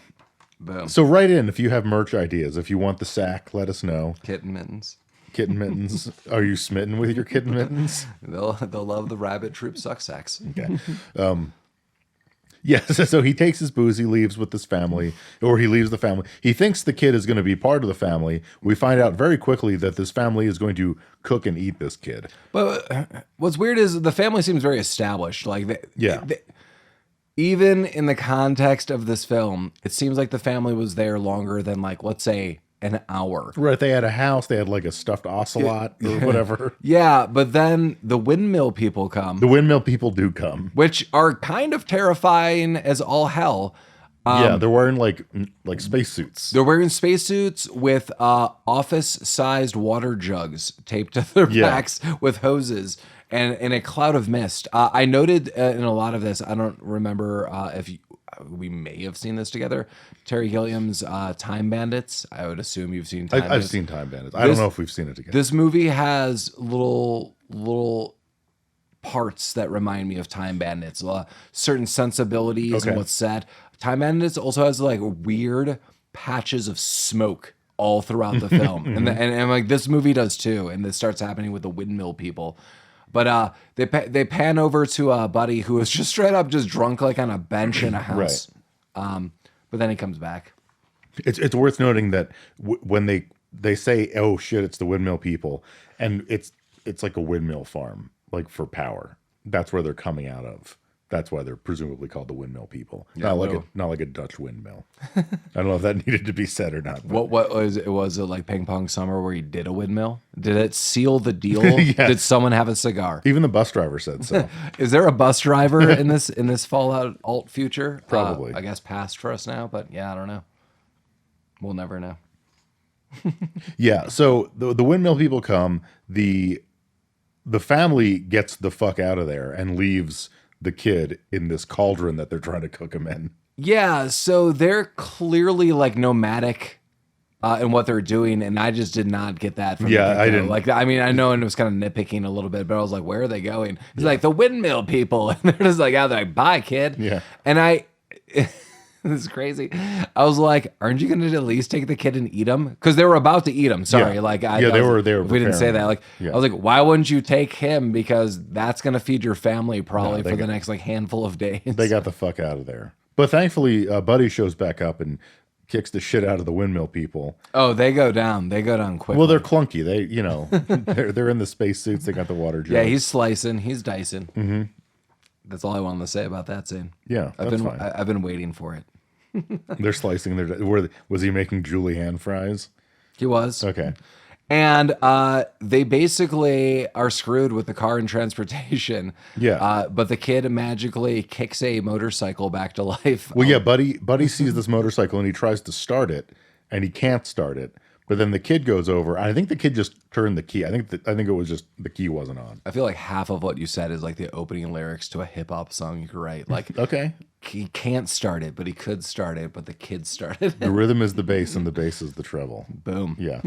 Boom. So write in if you have merch ideas. If you want the sack, let us know. Kitten mittens. Kitten mittens. Are you smitten with your kitten mittens? They'll love the Rabbit Troop Suck Sacks. Okay. Yeah, so he takes his booze, he leaves with his family, or he leaves the family. He thinks the kid is going to be part of the family. We find out very quickly that this family is going to cook and eat this kid. But what's weird is the family seems very established. Like, even in the context of this film, it seems like the family was there longer than, like, let's say, an hour. Right, they had a house, they had like a stuffed ocelot or whatever. Yeah, but then the windmill people come. The windmill people do come. Which are kind of terrifying as all hell. Yeah, they're wearing like spacesuits. They're wearing spacesuits with office-sized water jugs taped to their backs with hoses and in a cloud of mist. I noted in a lot of this, I don't remember if we may have seen this together, Terry Gilliam's Time Bandits. I would assume you've seen Time Bandits. I've seen Time Bandits. I don't know if we've seen it together. This movie has little parts that remind me of Time Bandits, certain sensibilities and what's said. Time Bandits also has like weird patches of smoke all throughout the film, and like this movie does too. And this starts happening with the windmill people. But they pan over to a buddy who is just straight up just drunk like on a bench in a house. Right. But then he comes back. It's worth noting that when they say, "Oh shit, it's the windmill people," and it's like a windmill farm, like for power. That's where they're coming out of. That's why they're presumably called the windmill people. Yeah, not like a Dutch windmill. I don't know if that needed to be said or not. What was it? Was it like Ping Pong Summer where he did a windmill? Did it seal the deal? Yes. Did someone have a cigar? Even the bus driver said so. Is there a bus driver in this Fallout alt future? Probably. I guess past for us now, but yeah, I don't know. We'll never know. Yeah. So the windmill people come. The family gets the fuck out of there and leaves the kid in this cauldron that they're trying to cook him in. Yeah, so they're clearly like nomadic in what they're doing, and I just did not get that from I didn't. Like, I mean, I know, and it was kind of nitpicking a little bit, but I was like, where are they going? He's like, the windmill people. And they're just like, oh, they're like, bye, kid. Yeah. And this is crazy. I was like, aren't you going to at least take the kid and eat him? Because they were about to eat him. Sorry. Yeah. Like, they were. We didn't say that. Like, I was like, why wouldn't you take him? Because that's going to feed your family probably for the next like handful of days. They got the fuck out of there. But thankfully, Buddy shows back up and kicks the shit out of the windmill people. Oh, they go down. They go down quickly. Well, they're clunky. They're in the space suits. They got the water jar. Yeah, he's slicing. He's dicing. Mm-hmm. That's all I wanted to say about that scene. Yeah, fine. I've been waiting for it. They're slicing was he making Julienne fries? He was. Okay. And they basically are screwed with the car and transportation. Yeah. But the kid magically kicks a motorcycle back to life. Well, yeah, Buddy sees this motorcycle and he tries to start it and he can't start it. But then the kid goes over. I think the kid just turned the key. I think it was just the key wasn't on. I feel like half of what you said is like the opening lyrics to a hip hop song you could write. Like, okay, he can't start it, but he could start it, but the kid started it. The rhythm is the bass and the bass is the treble. Boom. Yeah.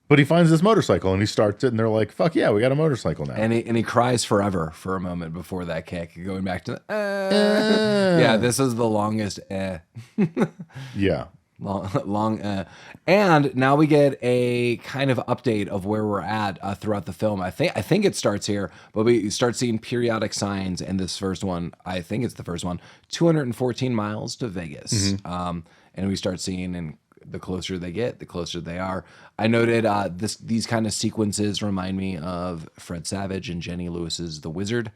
But he finds this motorcycle and he starts it and they're like, fuck yeah, we got a motorcycle now. And he cries forever for a moment before that kick, going back to yeah, this is the longest Yeah. Long and now we get a kind of update of where we're at throughout the film. I think it starts here, but we start seeing periodic signs in this first one. I think it's the first one, 214 miles to Vegas. Mm-hmm. And we start seeing, and the closer they get, the closer they are. I noted these kind of sequences remind me of Fred Savage and Jenny Lewis's The Wizard.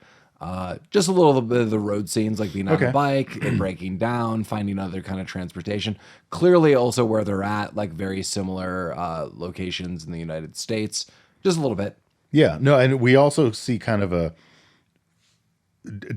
Just a little bit of the road scenes, like being on a bike and breaking down, finding other kind of transportation. Clearly also where they're at, like very similar locations in the United States. Just a little bit. Yeah, no, and we also see kind of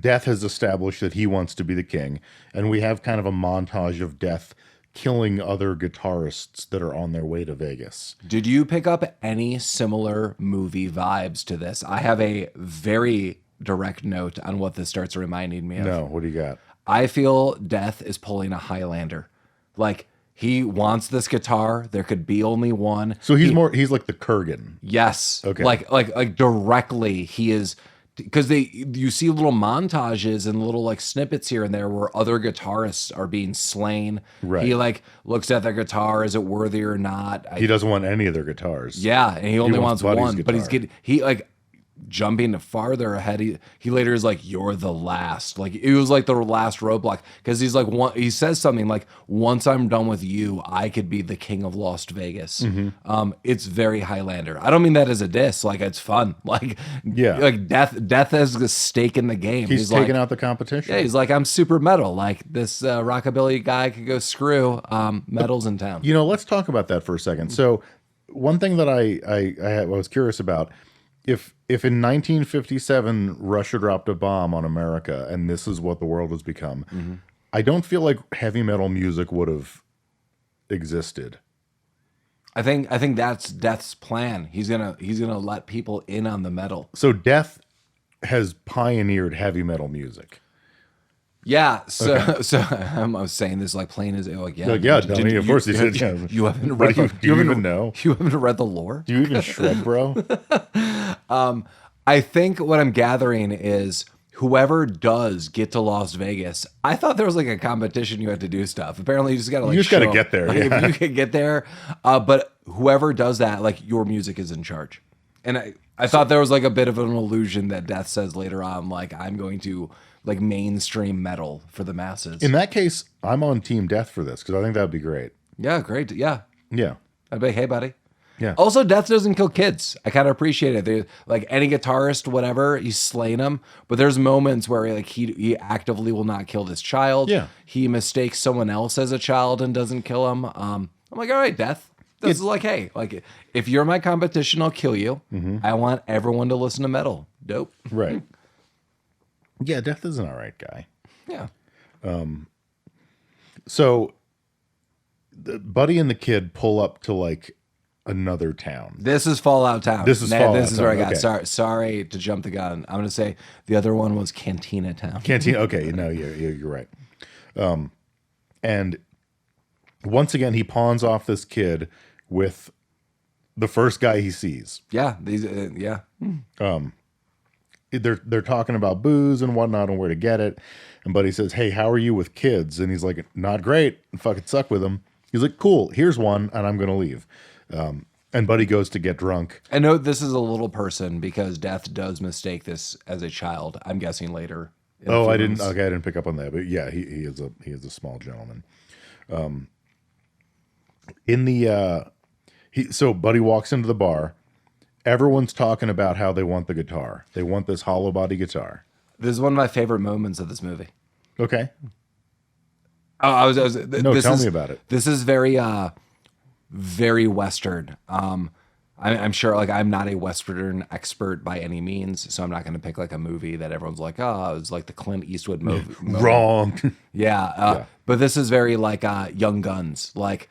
Death has established that he wants to be the king. And we have kind of a montage of Death killing other guitarists that are on their way to Vegas. Did you pick up any similar movie vibes to this? I have a very direct note on what this starts reminding me of. No, what do you got? I feel Death is pulling a Highlander. Like, he wants this guitar. There could be only one. So he's like the Kurgan. Yes. Okay. Like directly he is, because you see little montages and little like snippets here and there where other guitarists are being slain. Right. He like looks at their guitar, is it worthy or not? He doesn't want any of their guitars. Yeah, and he only wants one. Guitar. But he like jumping farther ahead. He later is like, you're the last. Like, it was like the last roadblock, because he's like, he says something like, once I'm done with you, I could be the king of Las Vegas. Mm-hmm. It's very Highlander. I don't mean that as a diss. Like, it's fun. Like, yeah, like Death has a stake in the game. He's taking out the competition. Yeah, he's like, I'm super metal. Like, this rockabilly guy could go screw. Metal's in town. Let's talk about that for a second. So one thing that I was curious about, if in 1957 Russia dropped a bomb on America and this is what the world has become, I don't feel like heavy metal music would have existed. I think that's Death's plan. He's gonna let people in on the metal. So Death has pioneered heavy metal music. Yeah, so I'm saying this like plain as like yeah, Dummy. Of course he said. Yeah. You haven't read. Do you even know? You haven't read the lore. Do you even shred, bro? I think what I'm gathering is whoever does get to Las Vegas. I thought there was like a competition you had to do stuff. Apparently, you just got to like. You just got to get there. Like, yeah. if you can get there, but whoever does that, like your music is in charge. And I thought there was like a bit of an illusion that Death says later on, like I'm going to like mainstream metal for the masses. In that case, I'm on Team Death for this because I think that'd be great. Yeah, great. Yeah. Yeah. I'd be, hey, buddy. Yeah. Also, Death doesn't kill kids. I kind of appreciate it. They, like any guitarist, whatever, he's slaying them. But there's moments where like he actively will not kill this child. Yeah. He mistakes someone else as a child and doesn't kill him. I'm like, all right, Death. This is like, hey, like if you're my competition, I'll kill you. I want everyone to listen to metal. Dope. Right. Yeah, Death is an all right guy. Yeah. So Buddy and the kid pull up to like another town. This is Fallout Town. This is Fallout This is where I got. Okay. Sorry to jump the gun. I'm going to say the other one was Cantina Town. Canteen. Okay, no, you're right. And once again, he pawns off this kid with the first guy he sees. Yeah. These. Yeah. They're talking about booze and whatnot and where to get it. And Buddy says, "Hey, how are you with kids?" And he's like, "Not great. Fucking suck with them." He's like, "Cool. Here's one, and I'm gonna leave." And Buddy goes to get drunk. I know this is a little person because Death does mistake this as a child. I'm guessing later. Oh, I didn't. Okay, I didn't pick up on that. But yeah, he is a small gentleman. So Buddy walks into the bar. Everyone's talking about how they want the guitar. They want this hollow body guitar. This is one of my favorite moments of this movie. Okay. Oh, Tell me about it. This is very, very Western. I'm sure, like, I'm not a Western expert by any means, so I'm not going to pick like a movie that everyone's like, oh, it's like the Clint Eastwood movie. Wrong. Yeah. But this is very like Young Guns, like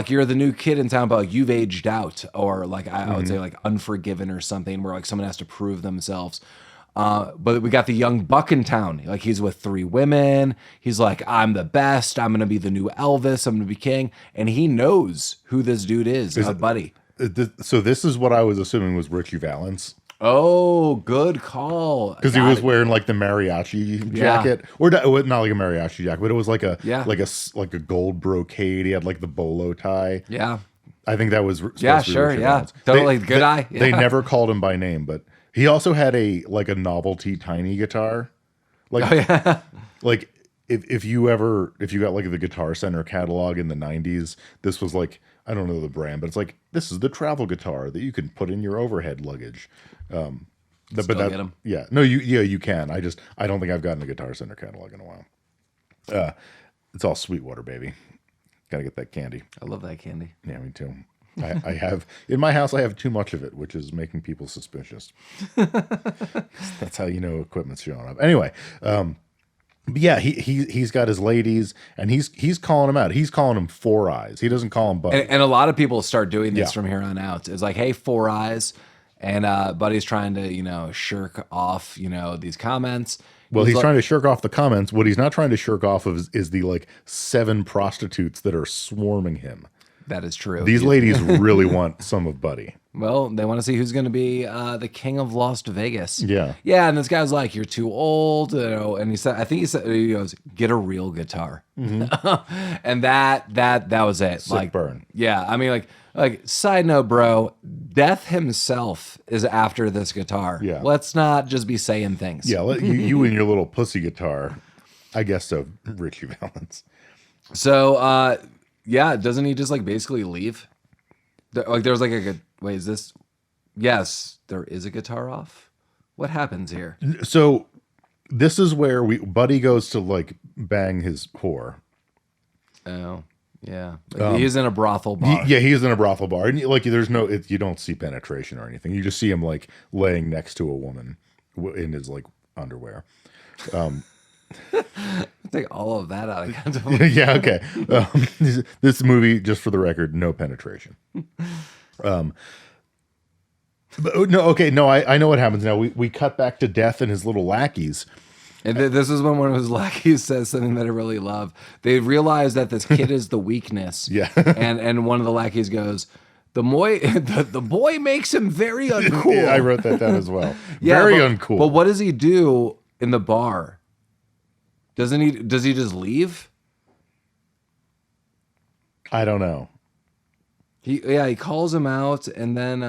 you're the new kid in town, but like you've aged out, or like I would say like Unforgiven or something, where like someone has to prove themselves. But we got the young buck in town. Like he's with 3 women. He's like, I'm the best. I'm gonna be the new Elvis. I'm gonna be king, and he knows who this dude is, Buddy. So this is what I was assuming was Richie Valens. Oh, good call. Because he was wearing like the mariachi jacket, or not like a mariachi jacket, but it was like a gold brocade. He had like the bolo tie. Yeah, I think that was Valens. Totally good eye. Yeah. They never called him by name, but he also had a novelty tiny guitar. Like, like if you got like the Guitar Center catalog in the 90s, this was like, I don't know the brand, but it's like, this is the travel guitar that you can put in your overhead luggage. Get them. Yeah, no, you can. I don't think I've gotten a Guitar Center catalog in a while. It's all Sweetwater, baby. Got to get that candy. I love that candy. Yeah, me too. I have in my house. I have too much of it, which is making people suspicious. That's how you know equipment's showing up. Anyway, but yeah, he's got his ladies, and he's calling them out. He's calling them Four Eyes. He doesn't call them Buddy. And a lot of people start doing this from here on out. It's like, hey, Four Eyes. And Buddy's trying to, shirk off, these comments. Well, he's trying to shirk off the comments. What he's not trying to shirk off of is the like 7 prostitutes that are swarming him. That is true. These ladies really want some of Buddy. Well, they want to see who's going to be the king of Las Vegas. Yeah. Yeah, and this guy's like, you're too old. And he goes, get a real guitar. Mm-hmm. And that was it. Sick burn. Yeah, I mean, like side note, bro, Death himself is after this guitar. Yeah. Let's not just be saying things. Yeah, you and your little pussy guitar. I guess so, Richie Valens. So, doesn't he just like basically leave? There's like a good, wait, is this? Yes, there is a guitar off. What happens here? So this is where Buddy goes to like bang his whore. Oh, Yeah, he's in a brothel bar. Yeah, he's in a brothel bar, and like there's no, you don't see penetration or anything. You just see him like laying next to a woman in his like underwear. Take all of that out of context. Yeah, okay. This movie, just for the record, no penetration. But, no, okay, no, I know what happens now. We cut back to Death and his little lackeys. And this is when one of his lackeys says something that I really love. They realize that this kid is the weakness. Yeah. and one of the lackeys goes, the boy makes him very uncool. Yeah, I wrote that down as well. Yeah, very uncool. But what does he do in the bar? Does he just leave? I don't know. He calls him out, and then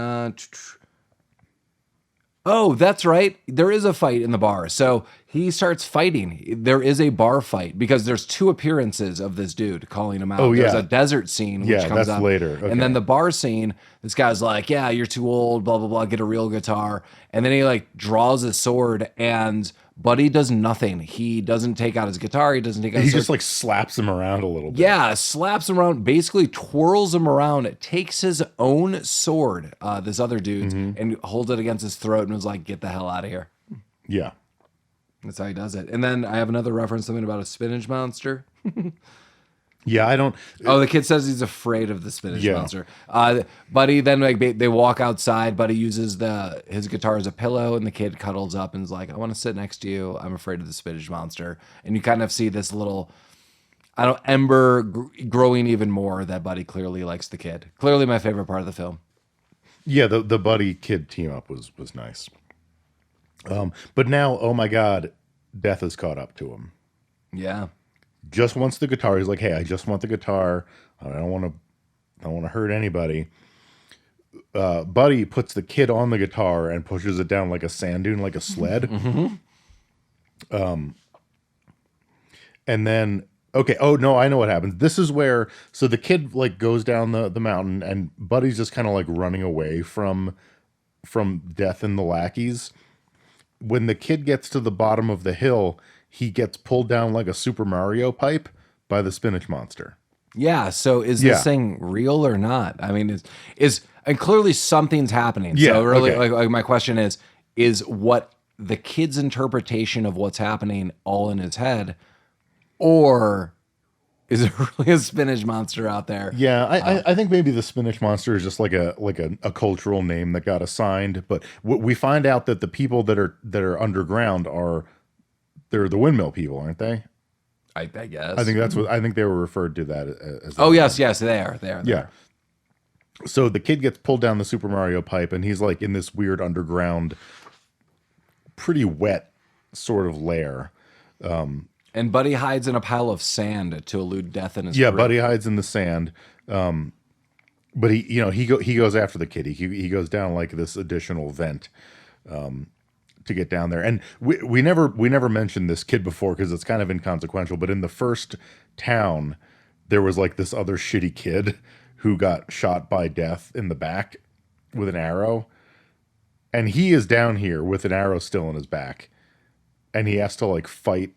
oh, that's right. There is a fight in the bar. So he starts fighting. There is a bar fight because there's two appearances of this dude calling him out. Oh, yeah. There's a desert scene, which comes that's up later. Okay. And then the bar scene, this guy's like, yeah, you're too old, blah, blah, blah, get a real guitar. And then he like draws a sword, and Buddy does nothing. He doesn't take out his guitar. He doesn't take out his sword. Just like slaps him around a little bit. Yeah, slaps him around, basically twirls him around, takes his own sword, this other dude's, and holds it against his throat and was like, get the hell out of here. Yeah. That's how he does it. And then I have another reference, something about a spinach monster. Yeah, I don't. Oh, the kid says he's afraid of the spinach monster. Buddy then like they walk outside. Buddy uses his guitar as a pillow, and the kid cuddles up and is like, "I want to sit next to you. I'm afraid of the spinach monster." And you kind of see this little, ember growing even more that Buddy clearly likes the kid. Clearly my favorite part of the film. Yeah, the Buddy kid team up was nice. But now, oh my God, Death has caught up to him. Yeah. Just wants the guitar. He's like, hey, I just want the guitar. I don't want to hurt anybody. Buddy puts the kid on the guitar and pushes it down like a sand dune, like a sled. And then, okay, oh no, I know what happens. This is where, so the kid like goes down the mountain, and Buddy's just kind of like running away from Death and the lackeys. When the kid gets to the bottom of the hill, he gets pulled down like a Super Mario pipe by the spinach monster. Yeah. So is this thing real or not? I mean, and clearly something's happening. Yeah, So really, okay. like my question is what the kid's interpretation of what's happening all in his head, or is there really a spinach monster out there? Yeah, I think maybe the spinach monster is just like a cultural name that got assigned. But we find out that the people that are underground they're the windmill people, aren't they? I guess. I think they were referred to that as. Oh yes, they are. Yeah. So the kid gets pulled down the Super Mario pipe, and he's like in this weird underground, pretty wet sort of lair. And Buddy hides in a pile of sand to elude death in his. Yeah, grip. Buddy hides in the sand. But he goes after the kid. He goes down like this additional vent. To get down there, and we never mentioned this kid before because it's kind of inconsequential. But in the first town, there was like this other shitty kid who got shot by Death in the back with an arrow, and he is down here with an arrow still in his back, and he has to like fight.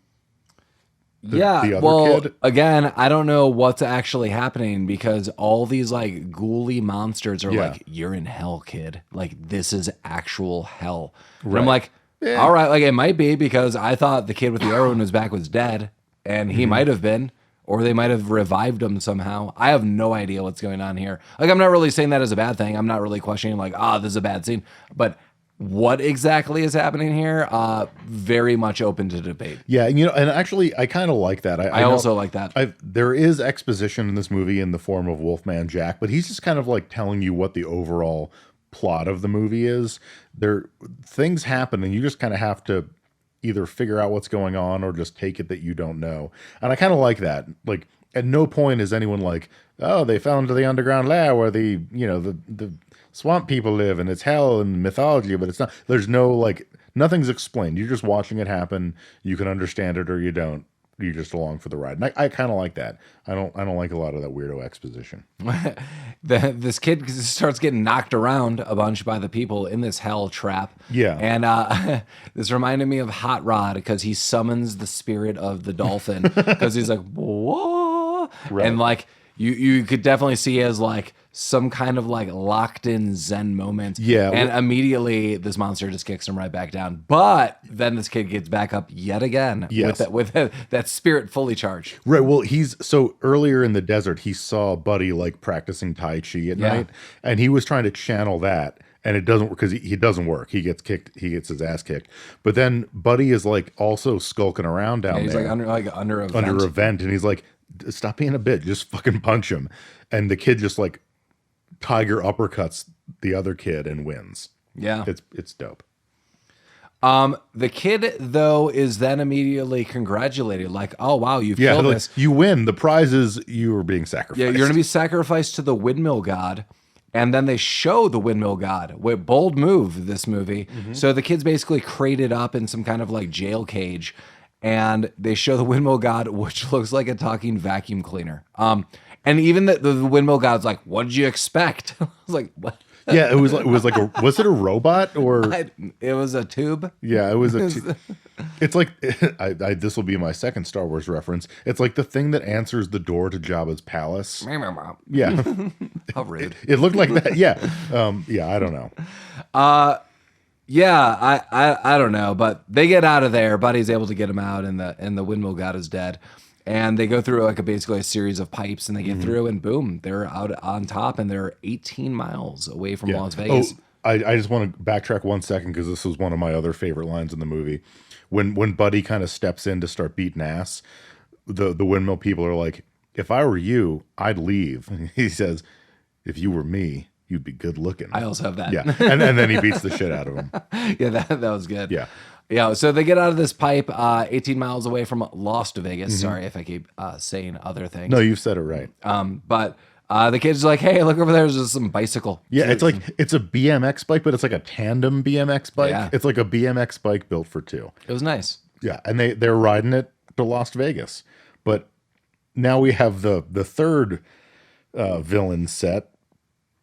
The other kid. Again, I don't know what's actually happening because all these like ghouly monsters are like, "You're in hell, kid. Like this is actual hell." And I'm like. Yeah. All right, like it might be because I thought the kid with the arrow in his back was dead, and he might have been, or they might have revived him somehow. I have no idea what's going on here. Like I'm not really saying that as a bad thing. I'm not really questioning like, this is a bad scene. But what exactly is happening here? Very much open to debate. Yeah, and actually, I kind of like that. I also like that. There is exposition in this movie in the form of Wolfman Jack, but he's just kind of like telling you what the overall plot of the movie is. Things happen and you just kind of have to either figure out what's going on or just take it that you don't know. And I kind of like that. Like at no point is anyone like, oh, they fell into the underground lair where the swamp people live and it's hell and mythology, but it's not. There's no like nothing's explained. You're just watching it happen. You can understand it or you don't. You're just along for the ride. And I kind of like that. I don't like a lot of that weirdo exposition. This kid starts getting knocked around a bunch by the people in this hell trap. Yeah. And this reminded me of Hot Rod because he summons the spirit of the dolphin because he's like, whoa. Right. And like, You could definitely see as like some kind of like locked in Zen moment. Yeah. And immediately this monster just kicks him right back down. But then this kid gets back up yet again with that spirit fully charged. Right. Well, so earlier in the desert, he saw Buddy like practicing Tai Chi at night, and he was trying to channel that. And it doesn't work because he doesn't work. He gets kicked. He gets his ass kicked. But then Buddy is like also skulking around down he's there. He's like under a vent. And he's like, stop being a bitch. Just fucking punch him. And the kid just like tiger uppercuts the other kid and wins. Yeah. It's dope. The kid though is then immediately congratulated, like, oh wow, you've killed this. You win. The prize is you were being sacrificed. Yeah, you're gonna be sacrificed to the windmill god. And then they show the windmill god. With bold move, this movie. Mm-hmm. So the kid's basically crated up in some kind of like jail cage. And they show the windmill god, which looks like a talking vacuum cleaner. And even the windmill god's like, what did you expect? I was like, what? Yeah, was it a robot or? It was a tube. Yeah, it was a tube. It's like, this will be my second Star Wars reference. It's like the thing that answers the door to Jabba's palace. Yeah. How rude. It looked like that. Yeah. I don't know. Yeah, I don't know, but they get out of there. Buddy's able to get him out, and the windmill god is dead. And they go through like basically a series of pipes, and they get through, and boom, they're out on top, and they're 18 miles away from Las Vegas. Oh, I just want to backtrack 1 second because this was one of my other favorite lines in the movie. When Buddy kind of steps in to start beating ass, the windmill people are like, "If I were you, I'd leave." He says, "If you were me, you'd be good looking." I also have that. Yeah, and then he beats the shit out of him. Yeah, that was good. Yeah. Yeah, so they get out of this pipe 18 miles away from Las Vegas. Mm-hmm. Sorry if I keep saying other things. No, you've said it right. But the kid's like, hey, look over there. There's just some bicycle. Yeah, it's like, it's a BMX bike, but it's like a tandem BMX bike. Yeah. It's like a BMX bike built for two. It was nice. Yeah, and they're riding it to Las Vegas. But now we have the third villain set,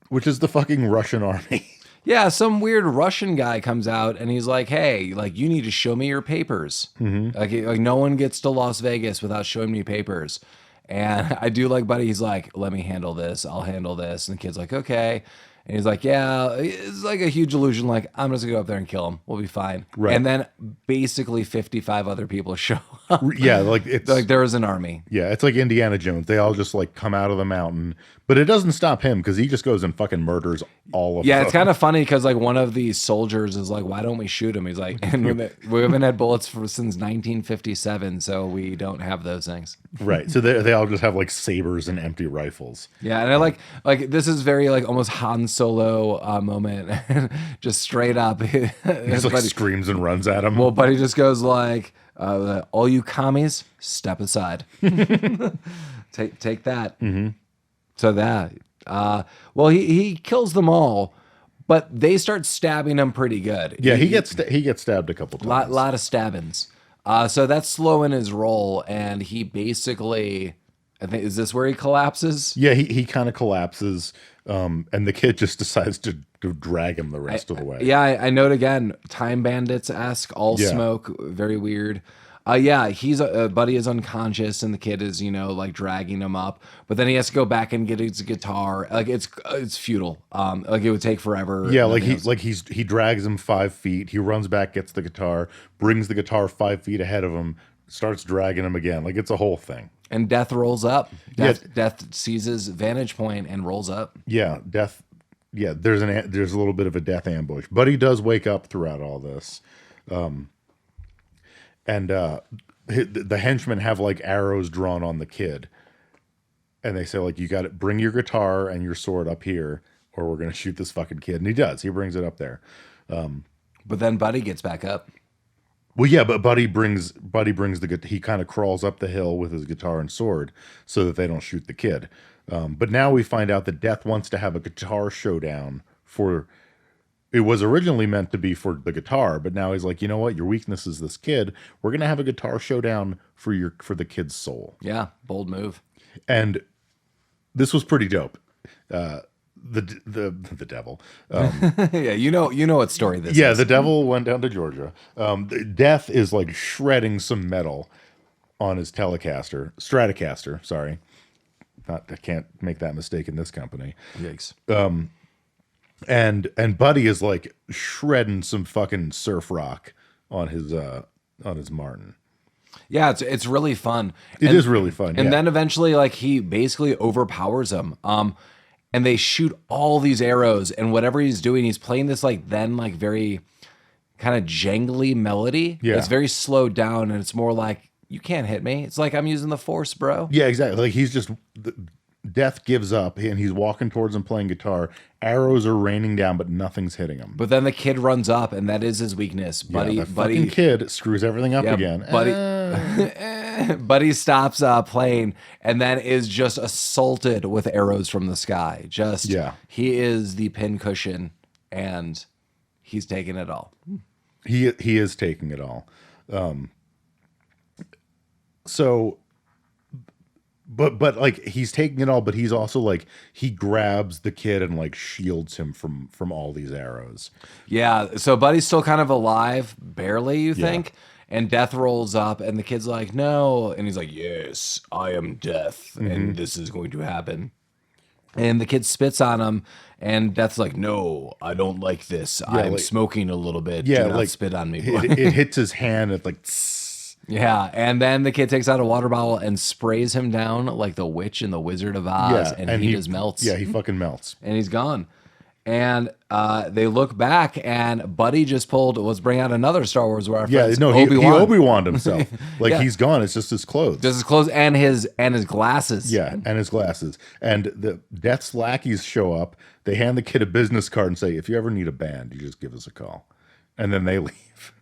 which is the fucking Russian army. Yeah, some weird Russian guy comes out and he's like, hey, like, you need to show me your papers. Mm-hmm. Like no one gets to Las Vegas without showing me papers. And I do like Buddy. He's like, let me handle this. I'll handle this. And the kid's like, okay. And he's like, yeah, it's like a huge illusion. Like, I'm just going to go up there and kill him. We'll be fine. Right. And then basically 55 other people show up. Yeah, like it's like there was an army. Yeah, it's like Indiana Jones. They all just like come out of the mountain. But it doesn't stop him because he just goes and fucking murders all of them. Yeah, it's kind of funny because like one of these soldiers is like, why don't we shoot him? He's like, and we haven't had bullets since 1957, so we don't have those things. Right. So they all just have like sabers and empty rifles. Yeah, and I like this is very like almost Han Solo moment, just straight up. He just like screams and runs at him. Well, Buddy just goes like, all you commies, step aside. Take that. Mm-hmm. So that, well, he kills them all, but they start stabbing him pretty good. Yeah, he gets stabbed a couple times. Lot of stabbings. So that's slowing his roll, and he basically, I think, is this where he collapses? Yeah, he kind of collapses, and the kid just decides to drag him the rest of the way. Yeah, I note again, Time Bandits-esque, all smoke, very weird. Yeah, he's Buddy is unconscious, and the kid is, like dragging him up. But then he has to go back and get his guitar. Like it's futile. Like it would take forever. Yeah, he drags him 5 feet. He runs back, gets the guitar, brings the guitar 5 feet ahead of him, starts dragging him again. Like it's a whole thing. And Death rolls up. Death seizes vantage point and rolls up. Yeah, Death. Yeah, there's a little bit of a death ambush. Buddy does wake up throughout all this. And the henchmen have like arrows drawn on the kid, and they say like, you got to bring your guitar and your sword up here, or we're gonna shoot this fucking kid. And he does. He brings it up there. But then Buddy gets back up. Well, yeah, but Buddy brings he kind of crawls up the hill with his guitar and sword so that they don't shoot the kid. But now we find out that Death wants to have a guitar showdown for. It was originally meant to be for the guitar, but now he's like, you know what? Your weakness is this kid. We're gonna have a guitar showdown for the kid's soul. Yeah, bold move. And this was pretty dope. The devil. Yeah, you know what story this is. Yeah, the devil went down to Georgia. Death is like shredding some metal on his Stratocaster. Sorry. I can't make that mistake in this company. Yikes. And Buddy is like shredding some fucking surf rock on his Martin. Yeah, it's really fun. It is really fun. And then eventually, like, he basically overpowers him. And they shoot all these arrows, and whatever he's doing, he's playing this like very kind of jangly melody. Yeah. It's very slowed down, and it's more like, you can't hit me. It's like I'm using the Force, bro. Yeah, exactly. Like he's just Death gives up, and he's walking towards him playing guitar. Arrows are raining down, but nothing's hitting him. But then the kid runs up, and that is his weakness. Buddy, fucking kid screws everything up again. Buddy stops playing, and then is just assaulted with arrows from the sky. He is the pincushion, and he's taking it all. He is taking it all. But like he's taking it all, but he's also like he grabs the kid and like shields him from all these arrows. Yeah, so Buddy's still kind of alive, barely, you think? And Death rolls up, and the kid's like, no. And he's like, yes, I am Death, and this is going to happen. And the kid spits on him, and Death's like, no, I don't like this. I'm smoking a little bit. Yeah, do not like, spit on me. It hits his hand. It's like, yeah, and then the kid takes out a water bottle and sprays him down like the witch in the Wizard of Oz, and he just melts. Yeah, he fucking melts. And he's gone. And they look back, and Buddy just was bring out another Star Wars reference. Yeah, no, he Obi-Wan'd himself. Like he's gone. It's just his clothes. Just his clothes and his glasses. Yeah, and his glasses. And the Death's lackeys show up. They hand the kid a business card and say, if you ever need a band, you just give us a call. And then they leave.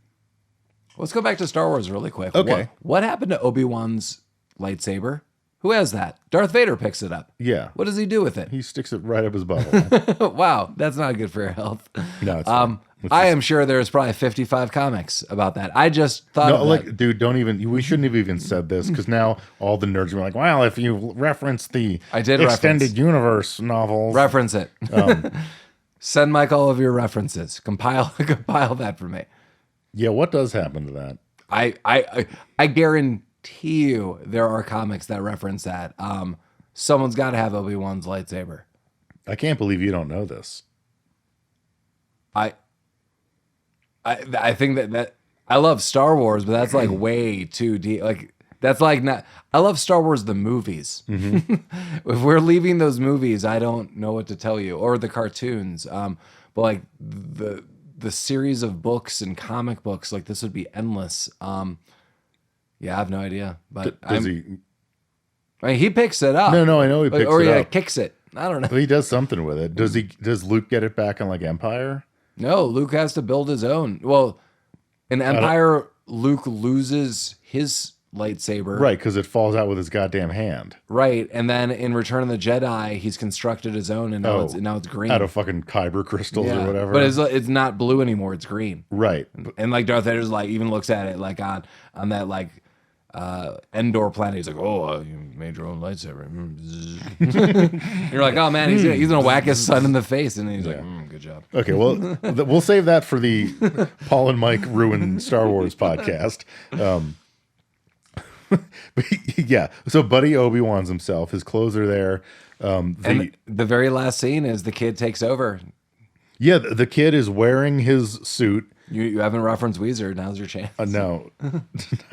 Let's go back to Star Wars really quick. Okay. What happened to Obi-Wan's lightsaber? Who has that? Darth Vader picks it up. Yeah. What does he do with it? He sticks it right up his butthole. Wow, that's not good for your health. No, it's I am sure there's probably 55 comics about that. I just thought of that. Dude, we shouldn't have even said this, because now all the nerds are like, well, if you reference the extended universe novels. Reference it. Send Mike all of your references. Compile that for me. Yeah, what does happen to that? I guarantee you there are comics that reference that. Someone's got to have Obi-Wan's lightsaber. I can't believe you don't know this. I think that I love Star Wars, but that's like way too deep. Like that's like not. I love Star Wars the movies. If we're leaving those movies, I don't know what to tell you, or the cartoons. But like the series of books and comic books, like this would be endless. Yeah, I have no idea. But I mean, he picks it up. No, I know he picks it up. Or kicks it. I don't know. He does something with it. Does Luke get it back in like Empire? No, Luke has to build his own. Well, in Empire, Luke loses his lightsaber. Right, because it falls out with his goddamn hand. Right, and then in Return of the Jedi, he's constructed his own, and now it's green. Out of fucking kyber crystals or whatever. But it's not blue anymore, it's green. Right. And like Darth Vader's like, even looks at it like on that like Endor planet, he's like, oh, you made your own lightsaber. You're like, oh man, he's gonna whack his son in the face, and he's like, good job. Okay, well, we'll save that for the Paul and Mike Ruin Star Wars podcast. But yeah, so Buddy Obi-Wan's himself. His clothes are there. And the very last scene is the kid takes over. Yeah, the kid is wearing his suit. You haven't referenced Weezer. Now's your chance. No.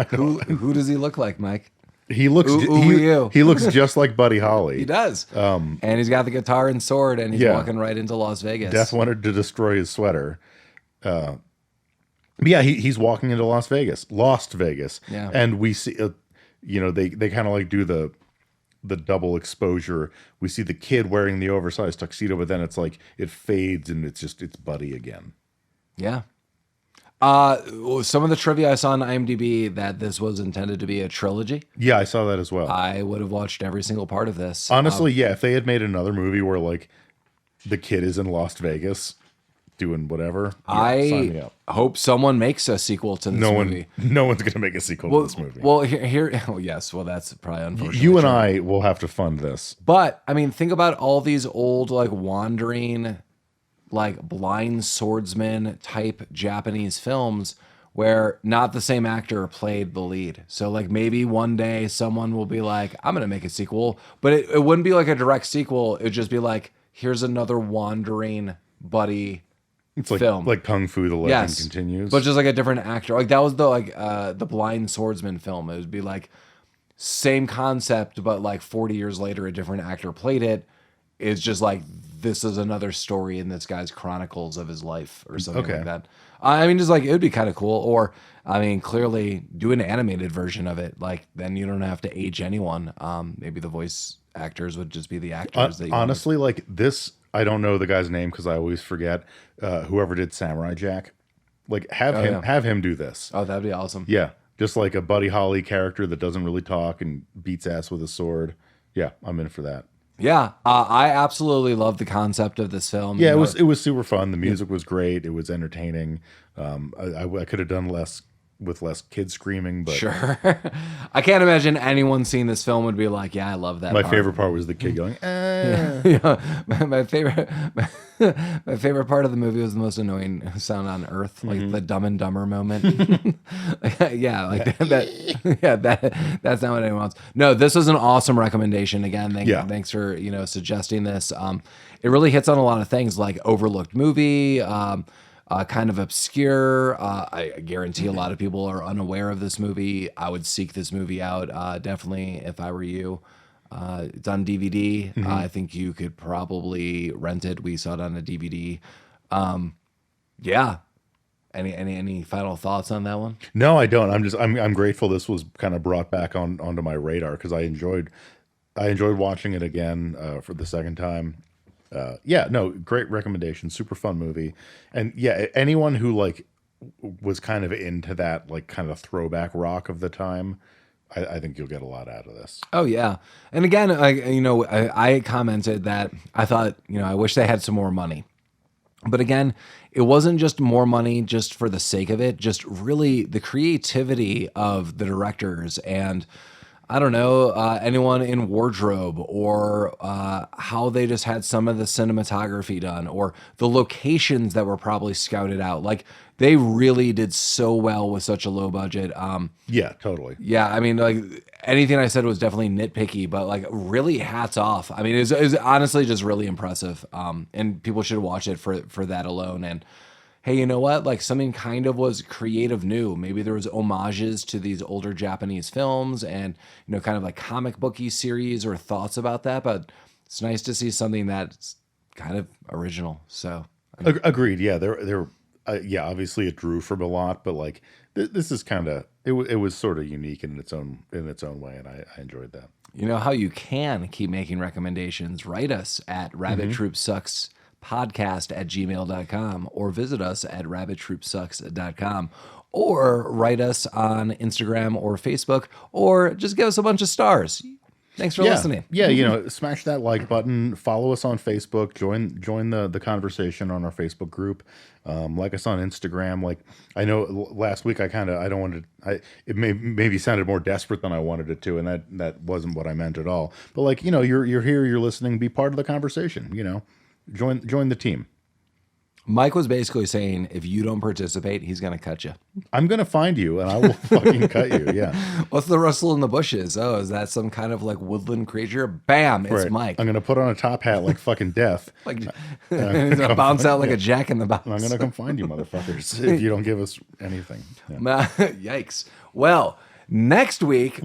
Who does he look like, Mike? He looks he looks just like Buddy Holly. He does. And he's got the guitar and sword, and he's walking right into Las Vegas. Death wanted to destroy his sweater. Yeah, he's walking into Las Vegas. Lost Vegas. Yeah. And we see they kind of like do the double exposure. We see the kid wearing the oversized tuxedo, but then it's like it fades and it's Buddy again. Yeah. Some of the trivia I saw on IMDb that this was intended to be a trilogy. Yeah, I saw that as well. I would have watched every single part of this. Honestly, yeah, if they had made another movie where like the kid is in Las Vegas doing whatever, sign me up. Hope someone makes a sequel to this movie. No one's going to make a sequel to this movie. Well, yes. Well, that's probably unfortunate. You and I will have to fund this. But I mean, think about all these old like wandering, like blind swordsman type Japanese films where not the same actor played the lead. So like maybe one day someone will be like, I'm gonna make a sequel, but it wouldn't be like a direct sequel. It'd just be like, here's another wandering buddy It's like film. like Kung Fu: The Legend Continues, but just like a different actor. Like that was the Blind Swordsman film. It would be like same concept, but like 40 years later, a different actor played it. It's just like this is another story in this guy's chronicles of his life or something like that. I mean, just like it would be kind of cool. Or I mean, clearly do an animated version of it. Like then you don't have to age anyone. Maybe the voice actors would just be the actors that you honestly like this. I don't know the guy's name because I always forget. Whoever did Samurai Jack, like have him do this. Oh, that'd be awesome. Yeah, just like a Buddy Holly character that doesn't really talk and beats ass with a sword. Yeah, I'm in for that. Yeah, I absolutely love the concept of this film. Yeah, it was super fun. The music was great. It was entertaining. I could have done less with less kids screaming, but sure. I can't imagine anyone seeing this film would be like, "Yeah, I love that." My favorite part was the kid going, Yeah, my favorite, my favorite part of the movie was the most annoying sound on earth, like the Dumb and Dumber moment. Yeah, like that. Yeah, that's not what anyone wants. No, this was an awesome recommendation. Again, thanks for suggesting this. It really hits on a lot of things, like overlooked movie. Kind of obscure. I guarantee a lot of people are unaware of this movie. I would seek this movie out, definitely, if I were you. It's on DVD. I think you could probably rent it. We saw it on a DVD. Yeah. Any final thoughts on that one? No, I don't. I'm grateful this was kind of brought back onto my radar because I enjoyed watching it again for the second time. Yeah, no, great recommendation. Super fun movie. And yeah, anyone who like was kind of into that like kind of throwback rock of the time, I think you'll get a lot out of this. Oh yeah. And again, I commented that I thought, I wish they had some more money. But again, it wasn't just more money just for the sake of it, just really the creativity of the directors and I don't know, anyone in wardrobe or how they just had some of the cinematography done or the locations that were probably scouted out. Like they really did so well with such a low budget. Yeah, totally. Yeah, I mean, like anything I said was definitely nitpicky, but like really hats off. I mean, it was honestly just really impressive. And people should watch it for that alone. And hey, you know what? Like something kind of was creative new. Maybe there was homages to these older Japanese films and, kind of like comic booky series or thoughts about that. But it's nice to see something that's kind of original. So agreed. Yeah. Yeah, obviously it drew from a lot, but like this is kind of, it was sort of unique in its own way. And I enjoyed that. You know how you can keep making recommendations? Write us at Rabbit Troop Sucks podcast@gmail.com or visit us at rabbittroopsucks.com or write us on Instagram or Facebook or just give us a bunch of stars. Thanks for listening. Yeah, smash that like button, follow us on Facebook, join the conversation on our Facebook group. Like us on Instagram. Like I know last week it maybe sounded more desperate than I wanted it to, and that wasn't what I meant at all. But like, you're here, you're listening, be part of the conversation, Join the team. Mike was basically saying, if you don't participate, he's going to cut you. I'm going to find you and I will fucking cut you. Yeah. What's the rustle in the bushes? Oh, is that some kind of like woodland creature? Bam, it's Mike. I'm going to put on a top hat like fucking death. Like he's going to bounce out like a jack in the box. I'm going to come find you, motherfuckers, if you don't give us anything. Yeah. Yikes. Well, next week,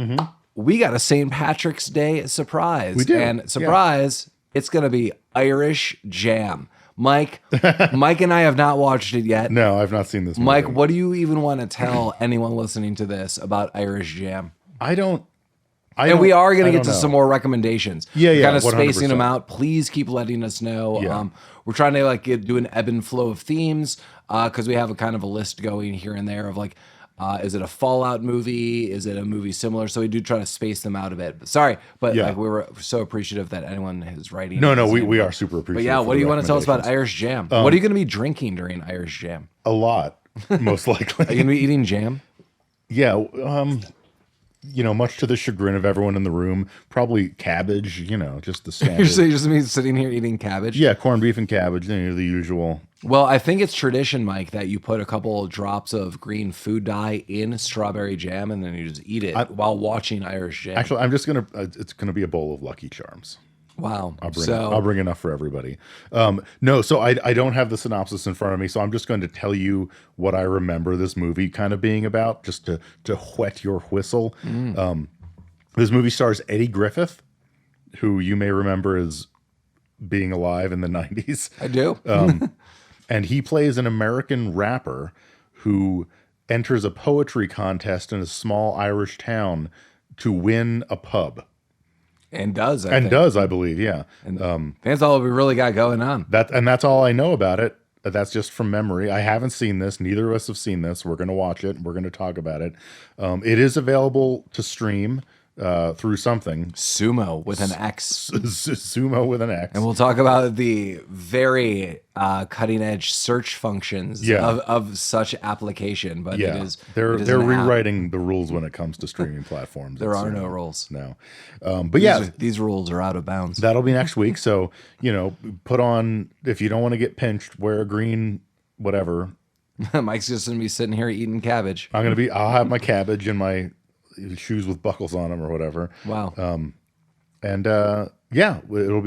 we got a St. Patrick's Day surprise. We do. And surprise, it's going to be Irish Jam. Mike and I have not watched it yet. No, I've not seen this movie. Mike, what do you even want to tell anyone listening to this about Irish Jam? And we are going to get to some more recommendations. Yeah, We're kind of 100%. spacing them out. Please keep letting us know. Yeah. We're trying to do an ebb and flow of themes because we have a kind of a list going here and there of is it a Fallout movie? Is it a movie similar? So we do try to space them out a bit. Sorry, but we were so appreciative that anyone is writing. No, we are super appreciative. But yeah, what do you want to tell us about Irish Jam? What are you going to be drinking during Irish Jam? A lot, most likely. Are you going to be eating jam? Yeah, much to the chagrin of everyone in the room, probably cabbage, just the standard. So you're just going to be sitting here eating cabbage? Yeah, corned beef and cabbage, the usual. Well, I think it's tradition, Mike, that you put a couple of drops of green food dye in strawberry jam and then you just eat it while watching Irish Jam. Actually, I'm just gonna. It's gonna be a bowl of Lucky Charms. Wow. I'll bring enough for everybody. No, so I don't have the synopsis in front of me, so I'm just going to tell you what I remember this movie kind of being about, just to whet your whistle. This movie stars Eddie Griffith, who you may remember as being alive in the 90s. I do. And he plays an American rapper who enters a poetry contest in a small Irish town to win a pub. And does, I believe, yeah. And that's all we really got going on. That's all I know about it. That's just from memory. I haven't seen this. Neither of us have seen this. We're going to watch it. We're going to talk about it. It is available to stream through something. Sumo with an X. Sumo with an X. And we'll talk about the very cutting edge search functions of such application. But they're rewriting the rules when it comes to streaming platforms. There are no rules. No. But these rules are out of bounds. That'll be next week. So, put on, if you don't want to get pinched, wear a green whatever. Mike's just going to be sitting here eating cabbage. I'll have my cabbage and my shoes with buckles on them or whatever. Wow. It'll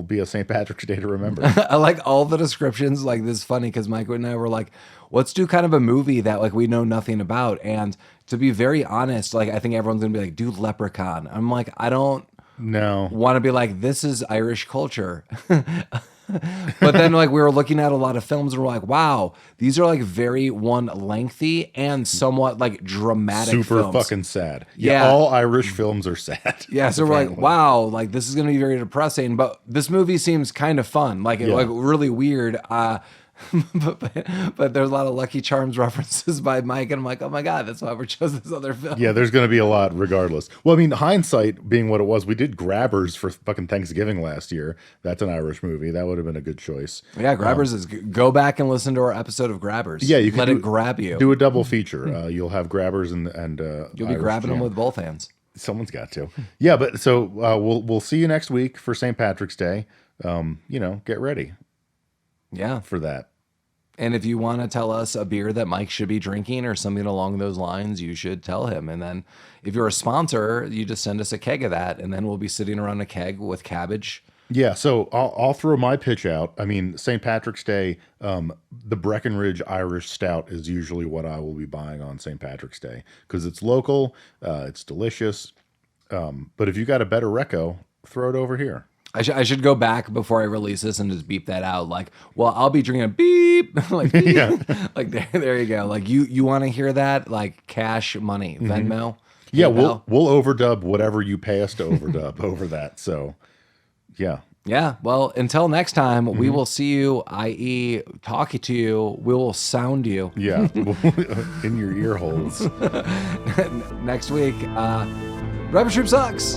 be a St. Patrick's Day to remember. I like all the descriptions. Like, this is funny because Mike and I were like, let's do kind of a movie that like we know nothing about. And to be very honest, like I think everyone's gonna be like, dude, Leprechaun. I'm like, I don't want to be like, this is Irish culture. But then like we were looking at a lot of films and we're like, wow, these are like very lengthy and somewhat like dramatic super films. Fucking sad. Yeah, all Irish films are sad. Yeah, so we're like, wow, like this is gonna be very depressing, but this movie seems kind of fun, like like really weird. But there's a lot of Lucky Charms references by Mike, and I'm like, oh my god, that's why we chose this other film. Yeah, there's going to be a lot regardless. Well, I mean, hindsight being what it was, we did Grabbers for fucking Thanksgiving last year. That's an Irish movie. That would have been a good choice. Yeah, Grabbers is go back and listen to our episode of Grabbers. Yeah, you can let it grab you. Do a double feature. You'll have Grabbers and you'll be grabbing them with both hands. Someone's got to. Yeah, but so we'll see you next week for St. Patrick's Day. Get ready. Yeah, for that. And if you want to tell us a beer that Mike should be drinking or something along those lines, you should tell him. And then if you're a sponsor, you just send us a keg of that, and then we'll be sitting around a keg with cabbage. Yeah, so I'll throw my pitch out. I mean, St. Patrick's Day, the Breckenridge Irish Stout is usually what I will be buying on St. Patrick's Day because it's local, it's delicious. But if you got a better reco, throw it over here. I should go back before I release this and just beep that out. Like, well, I'll be drinking a beep. Like, beep. Yeah. Like there you go. Like you want to hear that? Like cash money, Venmo. Yeah, PayPal. we'll overdub whatever you pay us to overdub over that. So, yeah. Yeah. Well, until next time, we will see you, i.e., talking to you. We will sound you. Yeah, in your ear holes. Next week, Rubber Troop sucks.